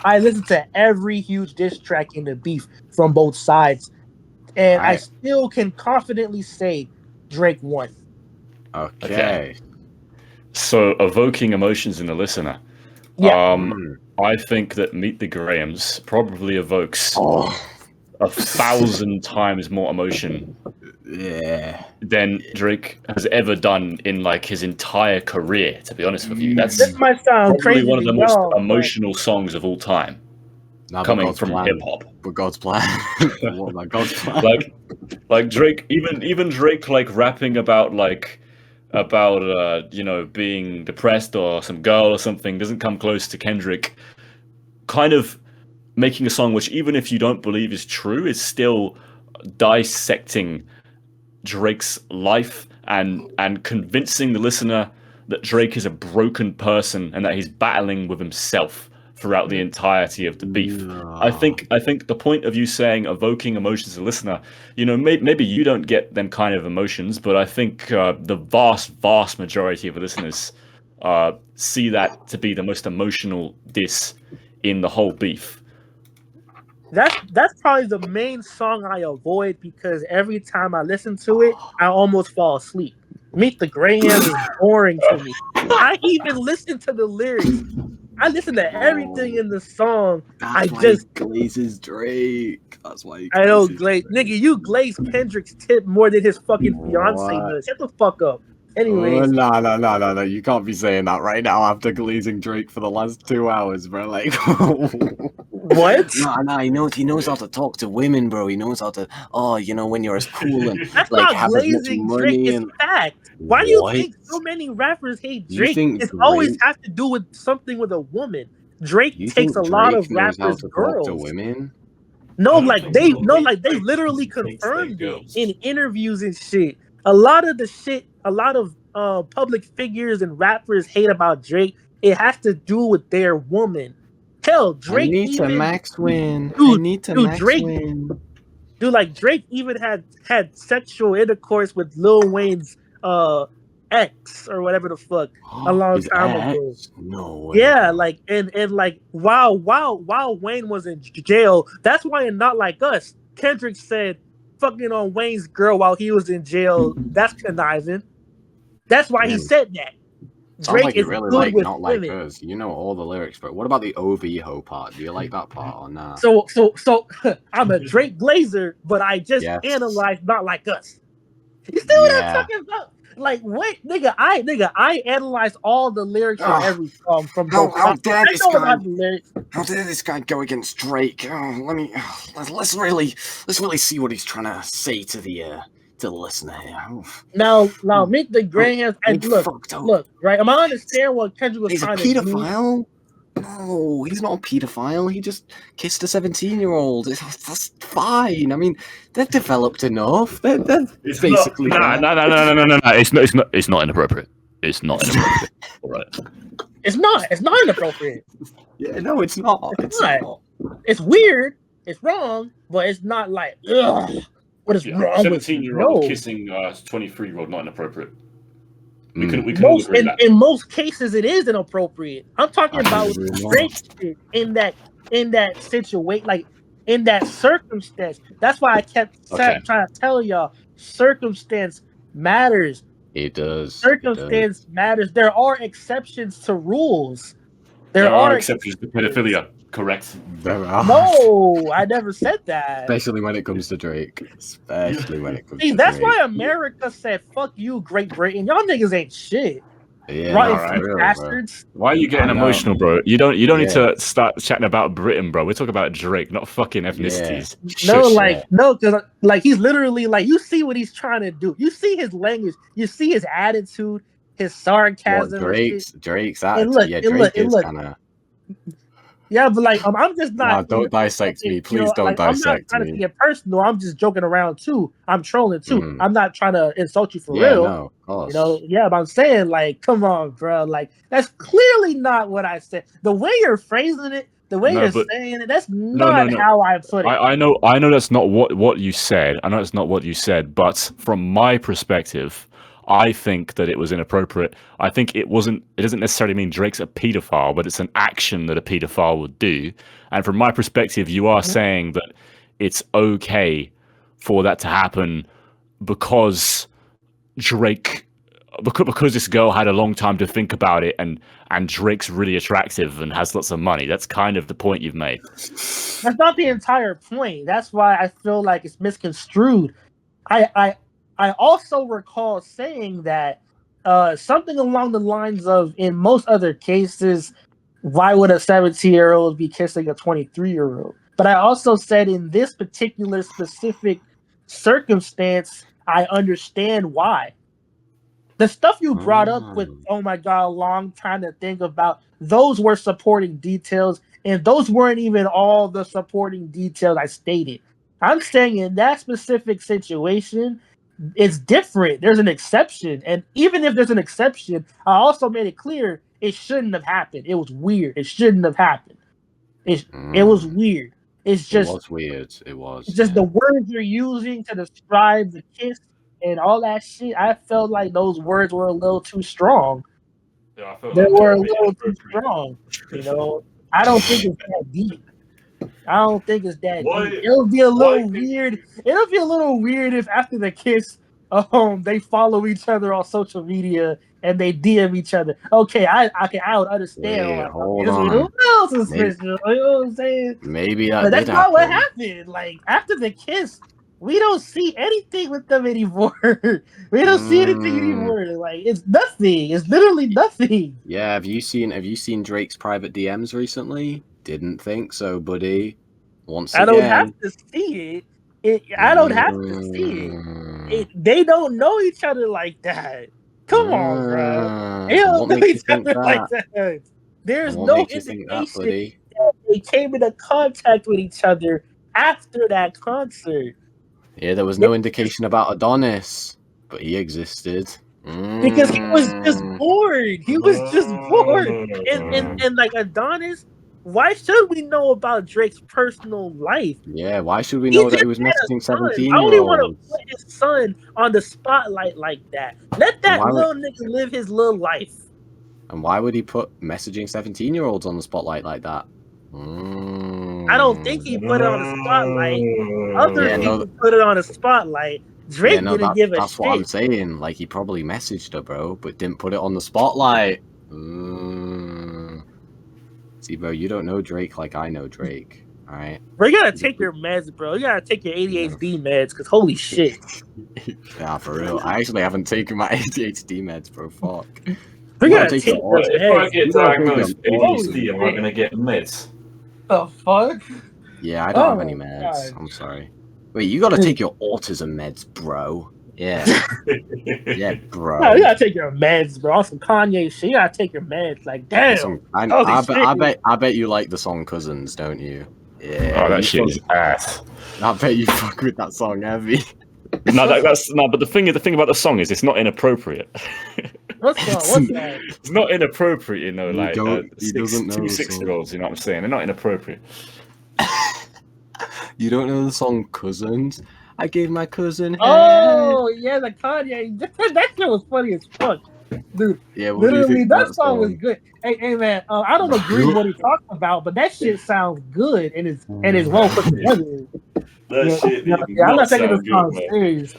I listen to every huge diss track in the beef from both sides. And I still can confidently say Drake won. Okay. So evoking emotions in the listener. Yeah. I think that Meet the Grahams probably evokes 1,000 times more emotion than Drake has ever done in like his entire career, to be honest with you. This might sound probably crazy one of the most emotional songs of all time. Coming from hip hop. But God's plan. What God's plan? Like Drake, even Drake like rapping about like being depressed or some girl or something doesn't come close to Kendrick kind of making a song which, even if you don't believe is true, is still dissecting Drake's life and convincing the listener that Drake is a broken person and that he's battling with himself throughout the entirety of the beef. No. I think the point of you saying evoking emotions as a listener, maybe you don't get them kind of emotions, but I think the vast majority of the listeners see that to be the most emotional diss in the whole beef. That's probably the main song I avoid because every time I listen to it, I almost fall asleep. Meet the Grahams is boring to me. I even listen to the lyrics. I listen to everything in the song. That's why he glazes Drake. That's why I know glaze. Nigga, you glaze Kendrick's tip more than his fucking fiance does. Shut the fuck up. Anyways. No. You can't be saying that right now after glazing Drake for the last 2 hours, bro. Like, what? No, he knows how to talk to women, bro. He knows how to, when you're as cool and that's like not have glazing as much Drake, money it's and fact. Why do you think so many rappers hate Drake? It's always has to do with something with a woman. Drake takes a lot of rappers' girls. Talk to women? No, like they literally confirmed it in interviews and shit. A lot of public figures and rappers hate about Drake. It has to do with their woman. Hell, Drake Drake even had sexual intercourse with Lil Wayne's ex or whatever the fuck a long time ago. No way. Yeah, like and like while Wayne was in jail, that's why in Not Like Us, Kendrick said fucking on Wayne's girl while he was in jail. That's conniving. That's why he said that. Drake like is really good with Not Like Us. You know all the lyrics, but what about the OVO part? Do you like that part or not? So I'm a Drake glazer, but I just analyzed Not Like Us. You see what I'm talking about? Like, what, nigga? I analyzed all the lyrics for every song from how dare this guy go against Drake? Let's really see what he's trying to say to the listener here. Now, meet the Grahams. Look, right? I understand what Kendrick was trying to do. He's a pedophile. No, he's not a pedophile. He just kissed a 17-year-old. That's fine. I mean, they're developed enough. They're basically no. It's not inappropriate. It's not inappropriate. All right. It's not inappropriate. Yeah, no, it's not. It's not. It's weird. It's wrong, but it's not like ugh. What is wrong with 17-year-old kissing 23-year-old? Not inappropriate. We can all agree that. In most cases, it is inappropriate. I'm talking about Drake shit in that situation, like in that circumstance. That's why I kept trying to tell y'all, circumstance matters. It does. Circumstance matters. There are exceptions to rules. There are exceptions to pedophilia. Correct. No, I never said that. Especially when it comes to Drake. That's why America said, "Fuck you, Great Britain. Y'all niggas ain't shit." Yeah, right, bastards. Why are you getting emotional, bro? You don't need to start chatting about Britain, bro. We're talking about Drake, not fucking ethnicities. Yeah. No, because he's literally like, you see what he's trying to do. You see his language. You see his attitude, his sarcasm. Drake's attitude. Drake is kind of. Yeah, but like I'm just not. No, don't dissect me, please. Don't dissect me. I'm not trying to get personal. I'm just joking around too. I'm trolling too. I'm not trying to insult you for real. No, of course. But I'm saying like, come on, bro. Like that's clearly not what I said. The way you're phrasing it, the way you're saying it, that's not how I put it. I know that's not what you said. I know that's not what you said. But from my perspective, I think that it was inappropriate. I think it doesn't necessarily mean Drake's a pedophile, but it's an action that a pedophile would do. And from my perspective, you are saying that it's okay for that to happen because because this girl had a long time to think about it and Drake's really attractive and has lots of money. That's kind of the point you've made. That's not the entire point. That's why I feel like it's misconstrued. I also recall saying that something along the lines of, in most other cases, why would a 17-year-old be kissing a 23-year-old? But I also said in this particular specific circumstance, I understand why. The stuff you brought up with, oh my god, long trying to think about, those were supporting details, and those weren't even all the supporting details I stated. I'm saying in that specific situation, it's different. There's an exception, and even if there's an exception, I also made it clear it shouldn't have happened. It was weird. It shouldn't have happened. It was weird. It's just it was weird. It was. it's just the words you're using to describe the kiss and all that shit. I felt like those words were a little too strong. Yeah, I felt They like were a they're little too inappropriate. strong. You know, I don't think it's that deep. I don't think it's that Why- deep. It'll be a why little did- weird. It'll be a little weird if after the kiss, they follow each other on social media and they DM each other. Okay, I would understand. Wait, Like, hold it's a on. little suspicious. You know what I'm saying? Maybe But that that's did not what happen. happened. Like after the kiss, we don't see anything with them anymore. We don't see anything anymore. Like it's nothing. It's literally nothing. Yeah, have you seen Drake's private DMs recently? Didn't think so, buddy. Once I again, don't have to see it. I don't have to see it. They don't know each other like that. Come on, bro. They don't What know makes you each think other like that? that. There's What no makes you think that, indication buddy? that they came into contact with each other after that concert. Yeah, there was no indication about Adonis, but he existed. Because he was just bored. He was just bored. Mm. And like Adonis, why should we know about Drake's personal life? Yeah, why should we He know that just he was had a messaging son. I don't even want to 17-year-olds? put his son on the spotlight like that. Let that why would- little nigga live his little life. And why would he put messaging 17-year-olds on the spotlight like that? I don't think he put it on the spotlight. Other Yeah, no, people put it on the spotlight. Drake Yeah, no, didn't give a that's what I'm shit. saying. Like, he probably messaged her, bro, but didn't put it on the spotlight. See, bro, you don't know Drake like I know Drake, alright? Bro, you gotta take your meds, bro. You gotta take your ADHD meds, because holy shit. Yeah, for real. I actually haven't taken my ADHD meds, bro. Fuck. You You gotta take take your your If I meds. get You gotta take diagnosed with them ADHD, am I Holy going to get meds? The fuck? Yeah, I don't have Oh any my meds. God. I'm sorry. Wait, you gotta take your autism meds, bro. Yeah. Yeah, bro. No, you gotta take your meds, bro. On some Kanye shit, you gotta take your meds. Like, damn. I bet you like the song Cousins, don't you? Yeah. Oh, that you shit fuck- is ass. I bet you fuck with that song heavy. No, but the thing about the song is it's not inappropriate. What's that? It's not inappropriate, you know. He Like doesn't know two the song. 6-year-olds. You know what I'm saying? They're not inappropriate. You don't know the song Cousins? I gave my cousin head. Oh, yeah, the Kanye. That shit was funny as fuck. Dude, Yeah, what do you literally, think of that song was good. Hey, man, I don't agree with what he talks about, but that shit sounds good and it's well put together. That shit. Yeah, I'm not taking this song serious.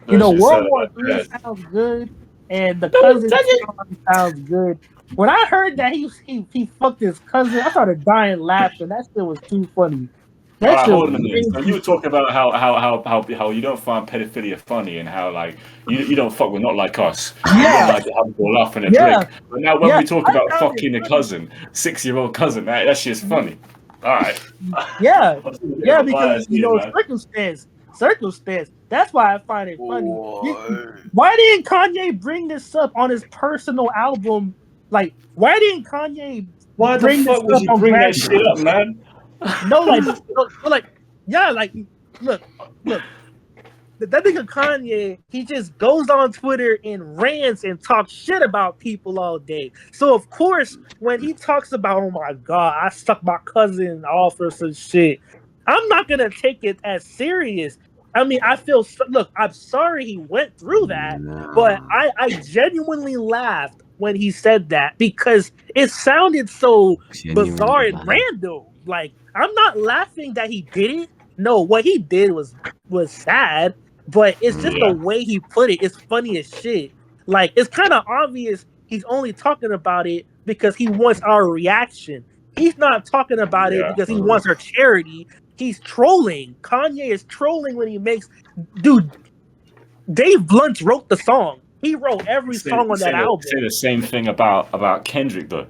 You know, World War III sounds good, and the cousin song sounds good. When I heard that he fucked his cousin, I started dying laughing. That shit was too funny. That shit Hold on a was minute. So crazy. you were talking about how you don't find pedophilia funny and how like you don't fuck with not like us. Yeah. You don't like to have people laughing and Yeah. drink. But now when we talk I about found it fucking a funny. cousin, 6-year-old cousin, that shit's funny. All right. Yeah, yeah, because Bias you here, know man. circumstance. That's why I find it funny. Why didn't Kanye bring this up on his personal album? Like, why didn't Kanye? Why the bring fuck this would up you on bring that graduate? shit up, man? No, like, yeah, like, look. That nigga Kanye, he just goes on Twitter and rants and talks shit about people all day. So of course, when he talks about, oh my god, I sucked my cousin off or some shit, I'm not gonna take it as serious. I mean, look, I'm sorry he went through that, but I genuinely laughed when he said that because it sounded so bizarre and random. Like, I'm not laughing that he did it. No, what he did was sad. But it's just the way he put it. It's funny as shit. Like, it's kind of obvious he's only talking about it because he wants our reaction. He's not talking about it because he wants our charity. He's trolling. Kanye is trolling when he makes... Dude, Dave Blunt wrote the song. He wrote every song on that album. Say the same thing about Kendrick, though.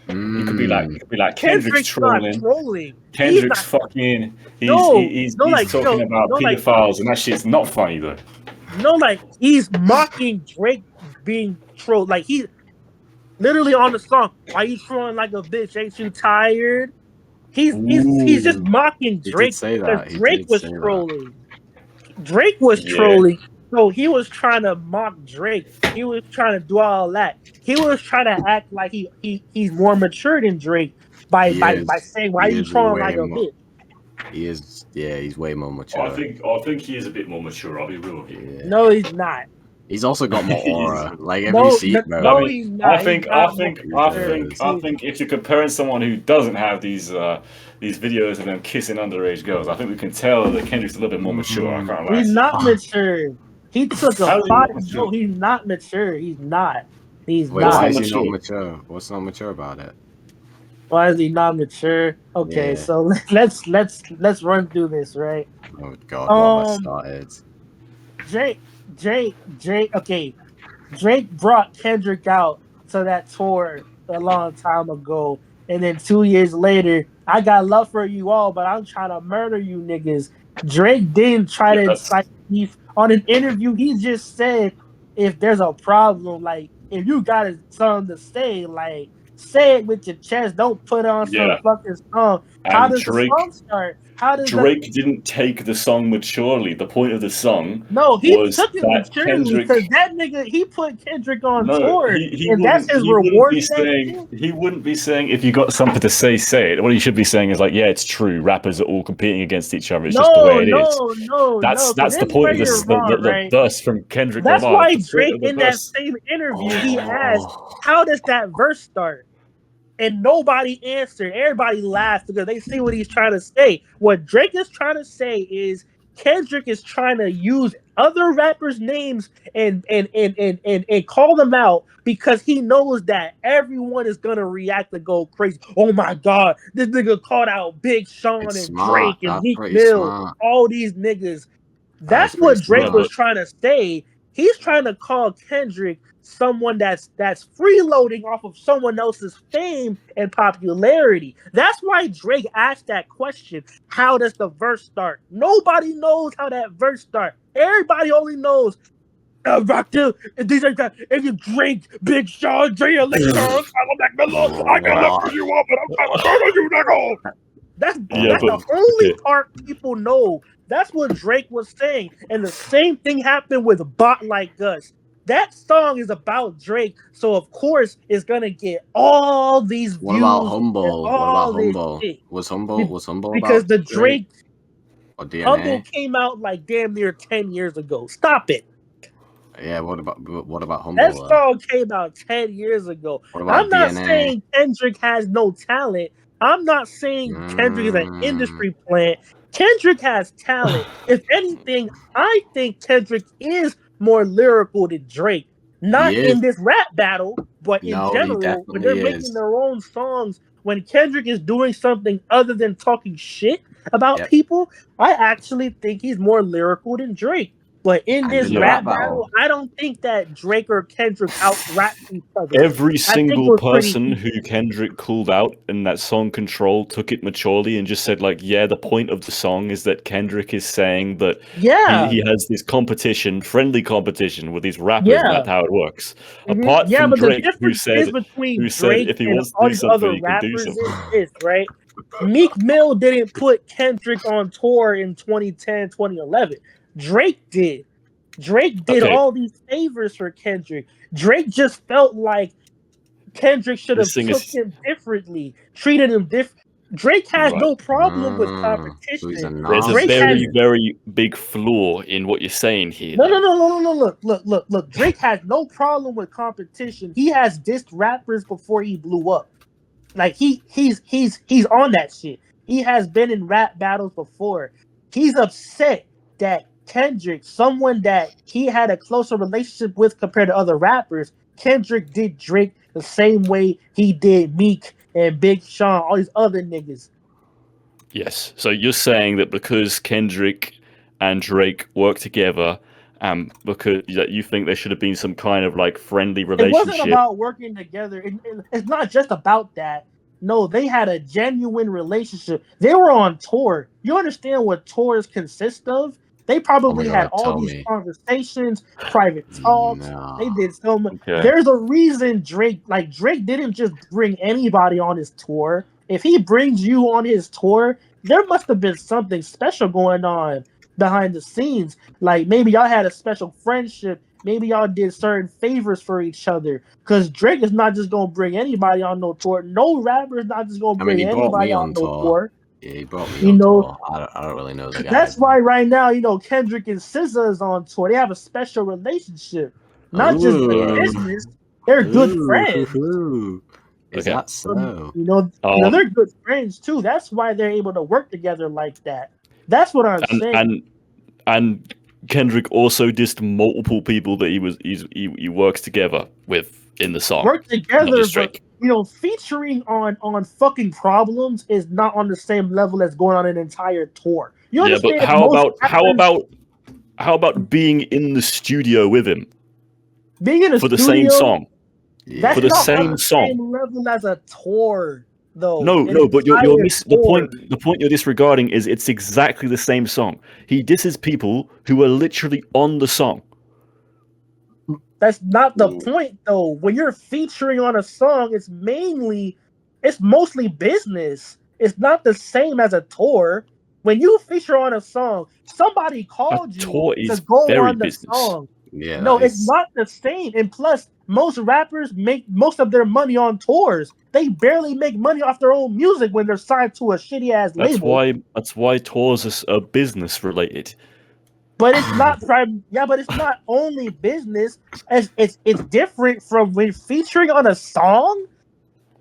You could be like Kendrick's trolling. Kendrick's fucking. He's talking about pedophiles, and that shit's not funny though. No, like he's mocking Drake being trolled. Like he literally on the song, why you trolling like a bitch? Ain't you tired? He's just mocking He did Drake say because that. He Drake did was say that. trolling. Drake was trolling, so he was trying to mock Drake. He was trying to do all that. He was trying to act like he's more mature than Drake by He is. saying, "Why He you is trolling like way a more. bitch?" He is. Yeah, he's way more mature. I think he is a bit more mature. I'll be real with you. Yeah. No, he's not. He's also got more He is. aura. Like every seat, bro. No, I mean, he's not. I think if you're comparing someone who doesn't have these videos of them kissing underage girls, I think we can tell that Kendrick's a little bit more mature. I can't lie. He's not mature. He took a How is he pot. not mature? No, he's not mature. He's not. He's Wait, not. why is not he not mature? mature? What's not mature about it? Why is he not mature? Okay, Yeah. so let's run through this, right? Oh God, what have I Um, started? Drake. Okay, Drake brought Kendrick out to that tour a long time ago, and then 2 years later, I got love for you all, but I'm trying to murder you niggas. Drake didn't try Yeah, to that's incite beef. On an interview, he just said, if there's a problem, like if you got something to say, like say it with your chest. Don't put on some yeah. fucking song. How And does the song start? How does the Drake didn't take the song maturely. The point of the song No, he was took it that maturely Kendrick. because that nigga he put Kendrick on No, tour, and that's his he wouldn't reward be for that saying shit. he wouldn't be saying if you got something to say it. What he should be saying is like, yeah, it's true. Rappers are all competing against each other. It's just the way it is. No. So That's this the is where point of you're this wrong, the right? verse from Kendrick That's Lamar. why That's the point Drake of the in that verse. same interview he asked, Oh, "How does that verse start?" And nobody answered. Everybody laughed because they see what he's trying to say. What Drake is trying to say is Kendrick is trying to use other rappers' names and call them out because he knows that everyone is gonna react and go crazy. Oh my god, this nigga called out Big Sean it's and smart. Drake and That's Meek pretty Mill, smart. all these niggas. That is That's pretty what Drake Yeah, was smart. but trying to say. He's trying to call Kendrick someone that's freeloading off of someone else's fame and popularity. That's why Drake asked that question. How does the verse start? Nobody knows how that verse starts. Everybody only knows rock two, if you drink Big Sean, Dre Electron, I'm Mac Miller, I got love for you all, but I'm trying to murder you, nigga. That's yeah, the but only okay. part people know. That's what Drake was saying. And the same thing happened with Bot Like Us. That song is about Drake, so of course it's gonna get all these What about views and Humble? What about all this Humble? shit. Was Be- Humble Because about the Drake Drake or Humble DNA? came out like damn near 10 years ago. Stop it. Yeah. What about That Humble? song came out 10 years ago. What I'm about not DNA? saying Kendrick has no talent. I'm not saying Kendrick is an Mm, industry plant. Kendrick has talent. If anything, I think Kendrick is more lyrical than Drake. he Not is. in this rap battle, but in No, he general, when they're definitely making is. their own songs, when Kendrick is doing something other than talking shit about Yep. people, I actually think he's more lyrical than Drake. But in And this in the Yeah, rap rap battle, battle, I don't think that Drake or Kendrick out rap each other. every I think it single was pretty person who equal. Kendrick called out in that song Control took it maturely and just said like, yeah, the point of the song is that Kendrick is saying that Yeah, he has this competition, friendly competition with these rappers, and yeah, that's how it works. Apart yeah. from But the Drake, difference is between who said Drake if he and wants to all do these something, other he can do rappers is something. this, right? Meek Mill didn't put Kendrick on tour in 2010, 2011. Drake did. Drake did Okay, all these favors for Kendrick. Drake just felt like Kendrick should this have thing took is him differently, treated him different. Drake has right. no problem with so he's a competition. There's a Drake has very, very big flaw in what you're saying here, no, no, though. no, no, no, no. Look. Drake has no problem with competition. He has dissed rappers before he blew up. Like he's on that shit. He has been in rap battles before. He's upset that Kendrick, someone that he had a closer relationship with compared to other rappers, Kendrick did Drake the same way he did Meek and Big Sean, all these other niggas. Yes. So you're saying that because Kendrick and Drake work together, because that you think there should have been some kind of like friendly It wasn't relationship. about working together. It's not just about that. No, they had a genuine relationship. They were on tour. You understand what tours consist of? They probably had God, all tell these me. conversations, private talks. No. They did so much. Okay. There's a reason Drake didn't just bring anybody on his tour. If he brings you on his tour, there must have been something special going on behind the scenes. Like maybe y'all had a special friendship. Maybe y'all did certain favors for each other. Because Drake is not just gonna bring anybody on no tour. No rapper is not just gonna I mean, bring he brought anybody me on on no tour. tour. Yeah, he brought me You on know, tour. I don't really know the guy. that's why right now, Kendrick and SZA is on tour. They have a special relationship. Not just good Ooh. business. They're good friends. Ooh. Is Okay. that so? They're good friends too. That's why they're able to work together like that. That's what I'm saying. And Kendrick also dissed multiple people that he works together with in the song. Work together, not just but Drake. featuring on fucking problems is not on the same level as going on an entire tour. You Yeah, understand? but how about being in the studio with him being in a for the studio, same song? Yeah. That's For the not same on the song. same level as a tour, though. No, but you're entire the tour. point you're disregarding is it's exactly the same song. He disses people who are literally on the song. That's not the point, though. When you're featuring on a song, it's mostly business. It's not the same as a tour. When you feature on a song, somebody called you tour to is go very on the business. song. Yeah, No, that it's is. not the same. And plus, most rappers make most of their money on tours. They barely make money off their own music when they're signed to a shitty ass label. That's why tours are business related. But it's not but it's not only business. It's different from when featuring on a song.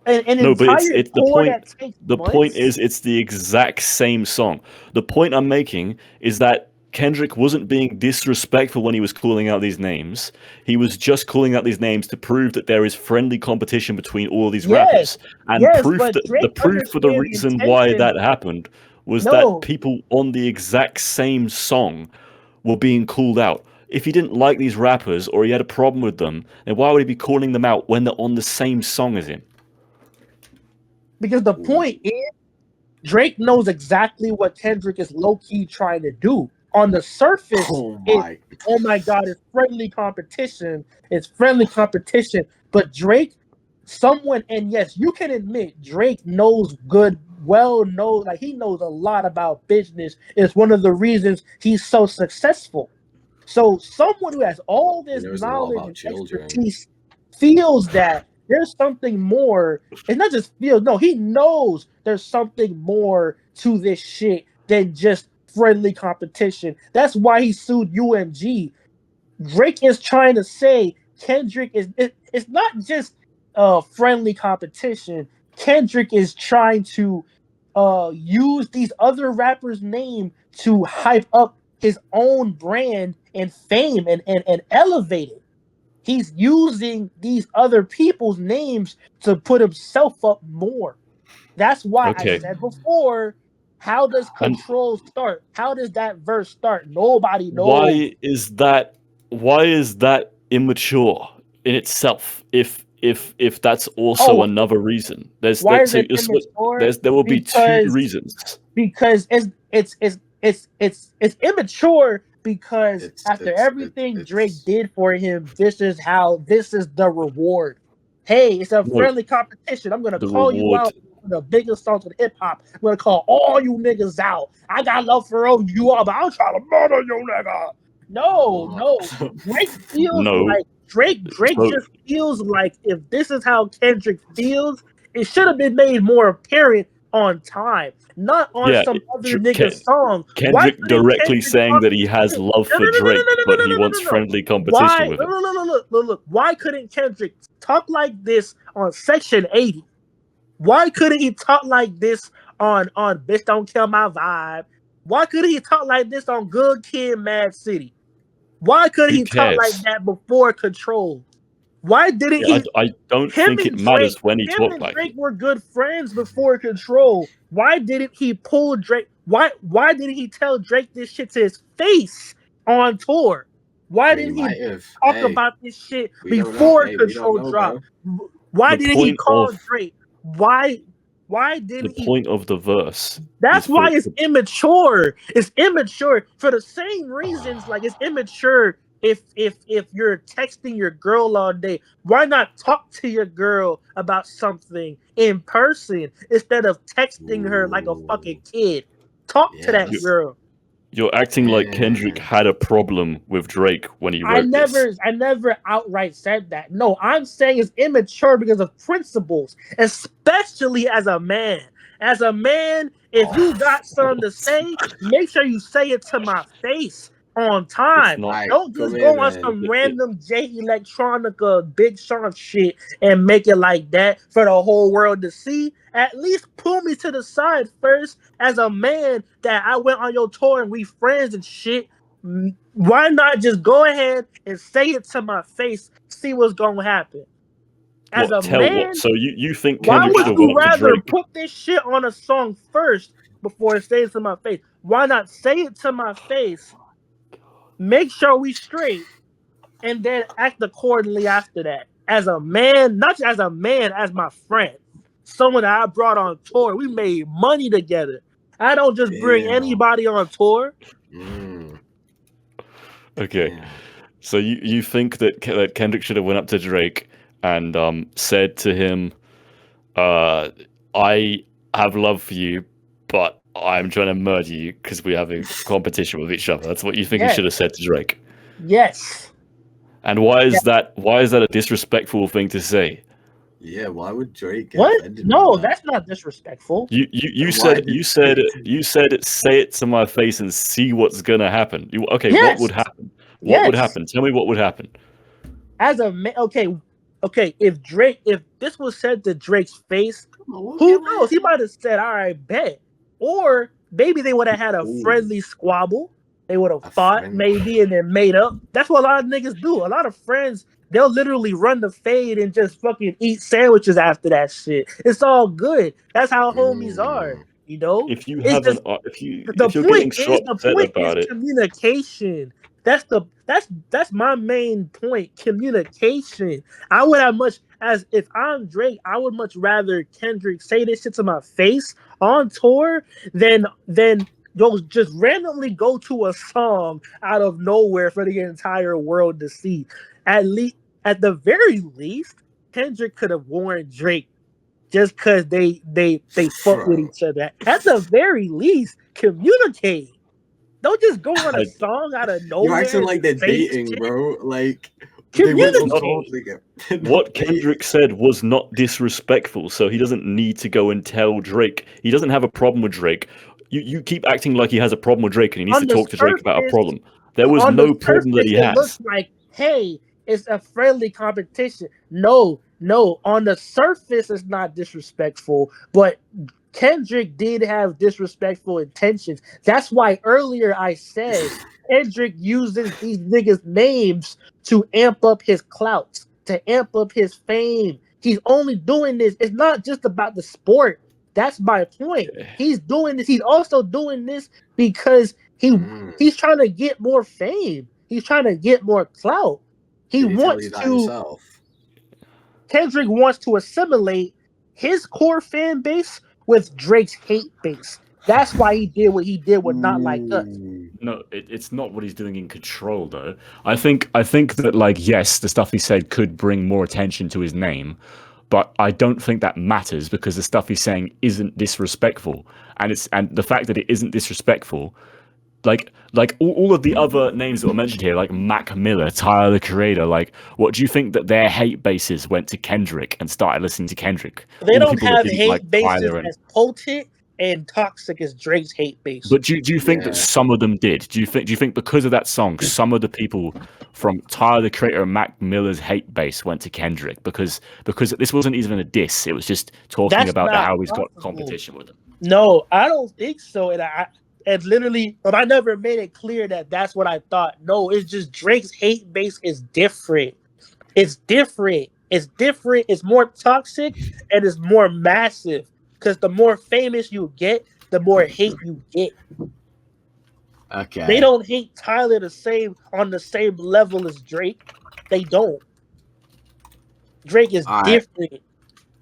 An No, but entire it's the tour point. that takes The months. point is, it's the exact same song. The point I'm making is that Kendrick wasn't being disrespectful when he was calling out these names. He was just calling out these names to prove that there is friendly competition between all these rappers. And but the Drake proof for the understands reason the why intention. that happened was that No, people on the exact same song were being called out. If he didn't like these rappers or he had a problem with them, then why would he be calling them out when they're on the same song as him? because the point is, Drake knows exactly what Kendrick is low key trying to do. On the surface, Oh my god, it's friendly competition. It's friendly competition. But Drake, and yes, you can admit Drake he knows a lot about business. It's one of the reasons he's so successful. So someone who has all He this knows a lot knowledge about and children. expertise feels that there's something more. It's not just feels. No, he knows there's something more to this shit than just friendly competition. That's why he sued UMG. Drake is trying to say Kendrick it's not just friendly competition. Kendrick is trying to use these other rappers' name to hype up his own brand and fame and elevate it. He's using these other people's names to put himself up more. That's why I Okay. said before, how does And Control start? How does that verse start? Nobody knows. why is that immature in itself? If that's also Oh, another reason, why is it immature? there will be two Because reasons. it's immature because after It's everything Drake did for him, this is the reward. Hey, it's a No, friendly competition. I'm gonna the call you reward. out for the biggest songs with hip hop. I'm gonna call all you niggas out. I got love for all you all, but I'm trying to murder you nigga. No. Drake feels No. like Drake So just feels like if this is how Kendrick feels, it should have been made more apparent on time, not on yeah, some other nigga's song. Why Kendrick couldn't directly Kendrick saying talk that he this has shit? love No, for no, no, no, no, Drake, no, but no, he no, no, wants no, no. friendly competition Why? with him. Look. Why couldn't Kendrick talk like this on Section 80? Why couldn't he talk like this on Bitch Don't Kill My Vibe? Why couldn't he talk like this on Good Kid, Mad City? Why couldn't Who he talk like cares? that before Control? Why didn't Yeah, he? I don't think it matters when he talked like Drake it. were good friends before Control. Why didn't he pull Drake? Why didn't he tell Drake this shit to his face on tour? Why didn't he might have. talk Hey, about this shit we don't know. before Hey, we don't Control know, dropped? bro. Why The didn't he point call of Drake? Why Why The didn't he? point of the verse. That's is why for- it's immature. It's immature for the same reasons. Like it's immature if you're texting your girl all day. Why not talk to your girl about something in person instead of texting her like a fucking kid? Talk to that Yes. girl. You're acting like Kendrick Yeah. had a problem with Drake when he wrote this. I never outright said that. No, I'm saying it's immature because of principles, especially as a man. As a man, if you got something to say, make sure you say it to my face on It's time. not. Right, Don't come just here, go on man. some random J Electronica Big Sean shit and make it like that for the whole world to see. At least pull me to the side first as a man that I went on your tour and we friends and shit. Why not just go ahead and say it to my face, see what's going to happen? As a man, So you think why Kendrick should would have you went up to rather Drake? put this shit on a song first before saying it to my face? Why not say it to my face, make sure we straight, and then act accordingly after that? As a man, not just as a man, as my friend, someone that I brought on tour. We made money together. I don't just bring Damn. anybody on tour. Okay. Damn. So you think that Kendrick should have went up to Drake and said to him, "I have love for you, but I'm trying to murder you because we have a competition with each other." That's what you think he Yes. should have said to Drake. Yes. And why is that? Why is that a disrespectful thing to say? Yeah, why would Drake get What? offended No, by that? that's not disrespectful. You Then why said did you you said say it to you said say it to my face and see what's gonna happen. Okay, what Yes. would happen? What would Yes. happen? Tell me what would happen. As a man, okay. If this was said to Drake's face, Come on, who okay, knows? He might have said, "All right, bet," or maybe they would have had a Ooh. friendly squabble. They would have A fought friend. maybe and then made up. That's what a lot of niggas do. A lot of friends, they'll literally run the fade and just fucking eat sandwiches after that shit. It's all good. That's how homies are. You know, If you it's have just if you're the getting so upset point is about it, communication. That's my main point. Communication. I would have much as if I'm Drake, I would much rather Kendrick say this shit to my face on tour than go just randomly go to a song out of nowhere for the entire world to see. At the very least, Kendrick could have warned Drake just because they fuck with Bro. each other. At the very least, communicate. Don't just go on a song out of nowhere. You're acting and like they're say dating, shit. bro. Like they went on tour Communicate. together. They're not what dating. Kendrick said was not disrespectful, so he doesn't need to go and tell Drake. He doesn't have a problem with Drake. You keep acting like he has a problem with Drake and he needs to talk to Drake about a problem. There was On no the problem that surface, he it has. looks like, hey, it's a friendly competition. No. On the surface, it's not disrespectful, but Kendrick did have disrespectful intentions. That's why earlier I said Kendrick uses these niggas' names to amp up his clout, to amp up his fame. He's only doing this. It's not just about the sport. That's my point. He's doing this. He's also doing this because he's trying to get more fame. He's trying to get more clout. Did he tell you that himself? Kendrick wants to assimilate his core fan base with Drake's hate base. That's why he did what he did with Not Like Us. No, it's not what he's doing in Control, though. I think that, like, yes, the stuff he said could bring more attention to his name, but I don't think that matters because the stuff he's saying isn't disrespectful, and the fact that it isn't disrespectful, like all of the other names that were mentioned here, like Mac Miller, Tyler the Creator, like, what do you think that their hate bases went to Kendrick and started listening to Kendrick? They All the don't people that have didn't hate like bases Tyler and as potent and toxic as Drake's hate base. But do you think that some of them did? Do you think because of that song, some of the people from Tyler the Creator and Mac Miller's hate base went to Kendrick because this wasn't even a diss? It was just talking about how he's got competition with him. No, I don't think so. And literally, but I never made it clear that that's what I thought. No, it's just Drake's hate base is different. It's different. It's different. It's more toxic and it's more massive. Because the more famous you get, the more hate you get. Okay. They don't hate Tyler on the same level as Drake. They don't. Drake is different.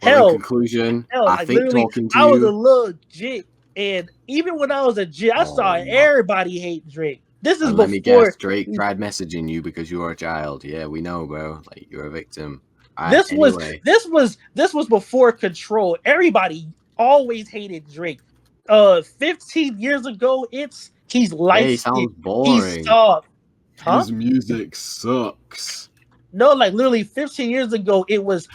Well, in conclusion, I like think literally, talking to I was a you. little jit, and even when I was a jit, I saw everybody hate Drake. This is And let me before guess, Drake tried messaging you because you were a child. Yeah, we know, bro. Like you're a victim. this Anyway. was before Control. Everybody always hated Drake. 15 years ago, he's light He skinned, sounds he's boring. soft. Huh? His music sucks. No, like literally 15 years ago, it was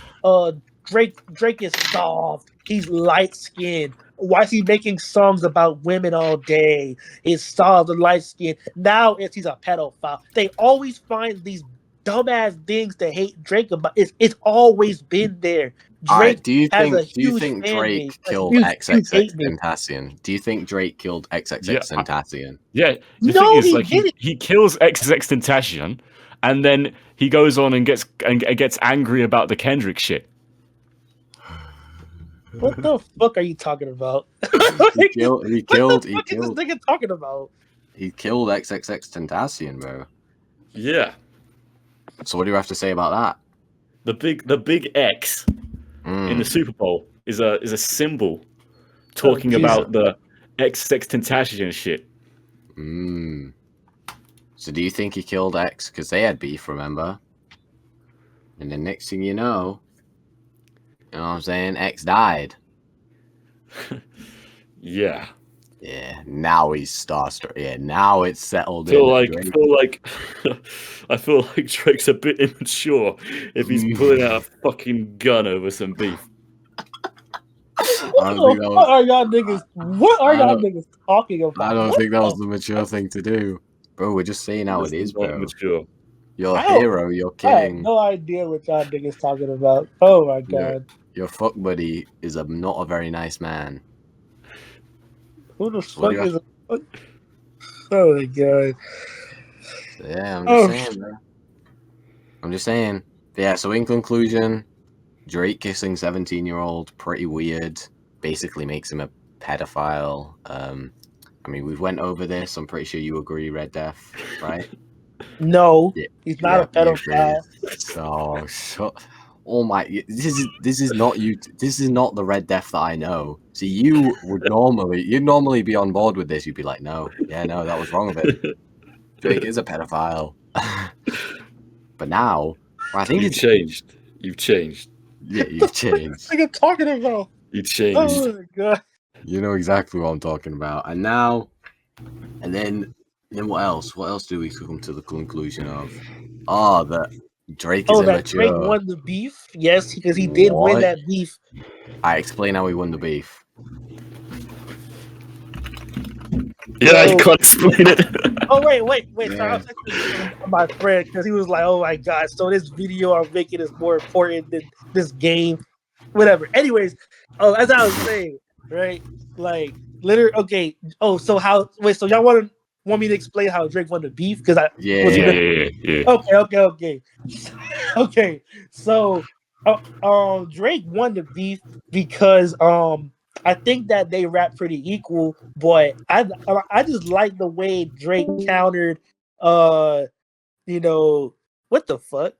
Drake is soft. He's light skinned. Why is he making songs about women all day? He's soft and light skinned. Now he's a pedophile. They always find these dumbass things to hate Drake about. It's always been there. Drake Do you has a think huge fan base, Drake a killed huge XXX hate base. Tentacion? Do you think Drake killed XXX Yeah, Tentacion? Yeah, the No, thing is, he like, didn't. he kills XXX Tentacion, and then he goes on and gets angry about the Kendrick shit. What the fuck are you talking about? He killed. What the fuck is this nigga talking about? He killed XXX Tentacion, bro. Yeah, So what do you have to say about the big X that? in the Super Bowl is a symbol talking about the XXX Tentacion shit. So do you think he killed X because they had beef? Remember? And the next thing you know what I'm saying? X died. Yeah. Yeah. Now he's starstruck. Yeah. Now it's settled I feel like Drake's a bit immature if he's pulling out a fucking gun over some beef. What are y'all niggas talking about? I don't think that was the mature thing to do. Bro, we're just saying how it is, bro. Mature. You're a hero, you're king. I have no idea what y'all niggas talking about. Oh my god. Your fuck buddy is not a very nice man. Who the fuck is a fuck? Oh my god. Yeah, I'm just saying, bro. I'm just saying. Yeah, so in conclusion, Drake kissing 17-year-old, pretty weird. Basically makes him a pedophile. I mean, we've went over this. I'm pretty sure you agree, Red Death, right? No, he's not a pedophile. So, oh my! This is not you. This is not the Red Death that I know. So you'd normally be on board with this. You'd be like, no, that was wrong of it. Drake is a pedophile. But now, I think You've changed. You've changed. Yeah, you've changed. What are you talking about? You changed. Oh my god! You know exactly what I'm talking about. And now, and then what else? What else do we come to the conclusion of? Oh, that Drake is immature. That Drake won the beef? Yes, because he did win that beef. I explain how he won the beef. Yeah, you can't explain it. Oh wait. Yeah. So I was texting my friend because he was like, "Oh my god, so this video I'm making is more important than this game." Whatever. Anyways, as I was saying, right? Like, literally. Okay. Oh, so how? Wait. So y'all want me to explain how Drake won the beef? Because Yeah. Okay. Okay. So, Drake won the beef because I think that they rap pretty equal, but I just like the way Drake countered. What the fuck?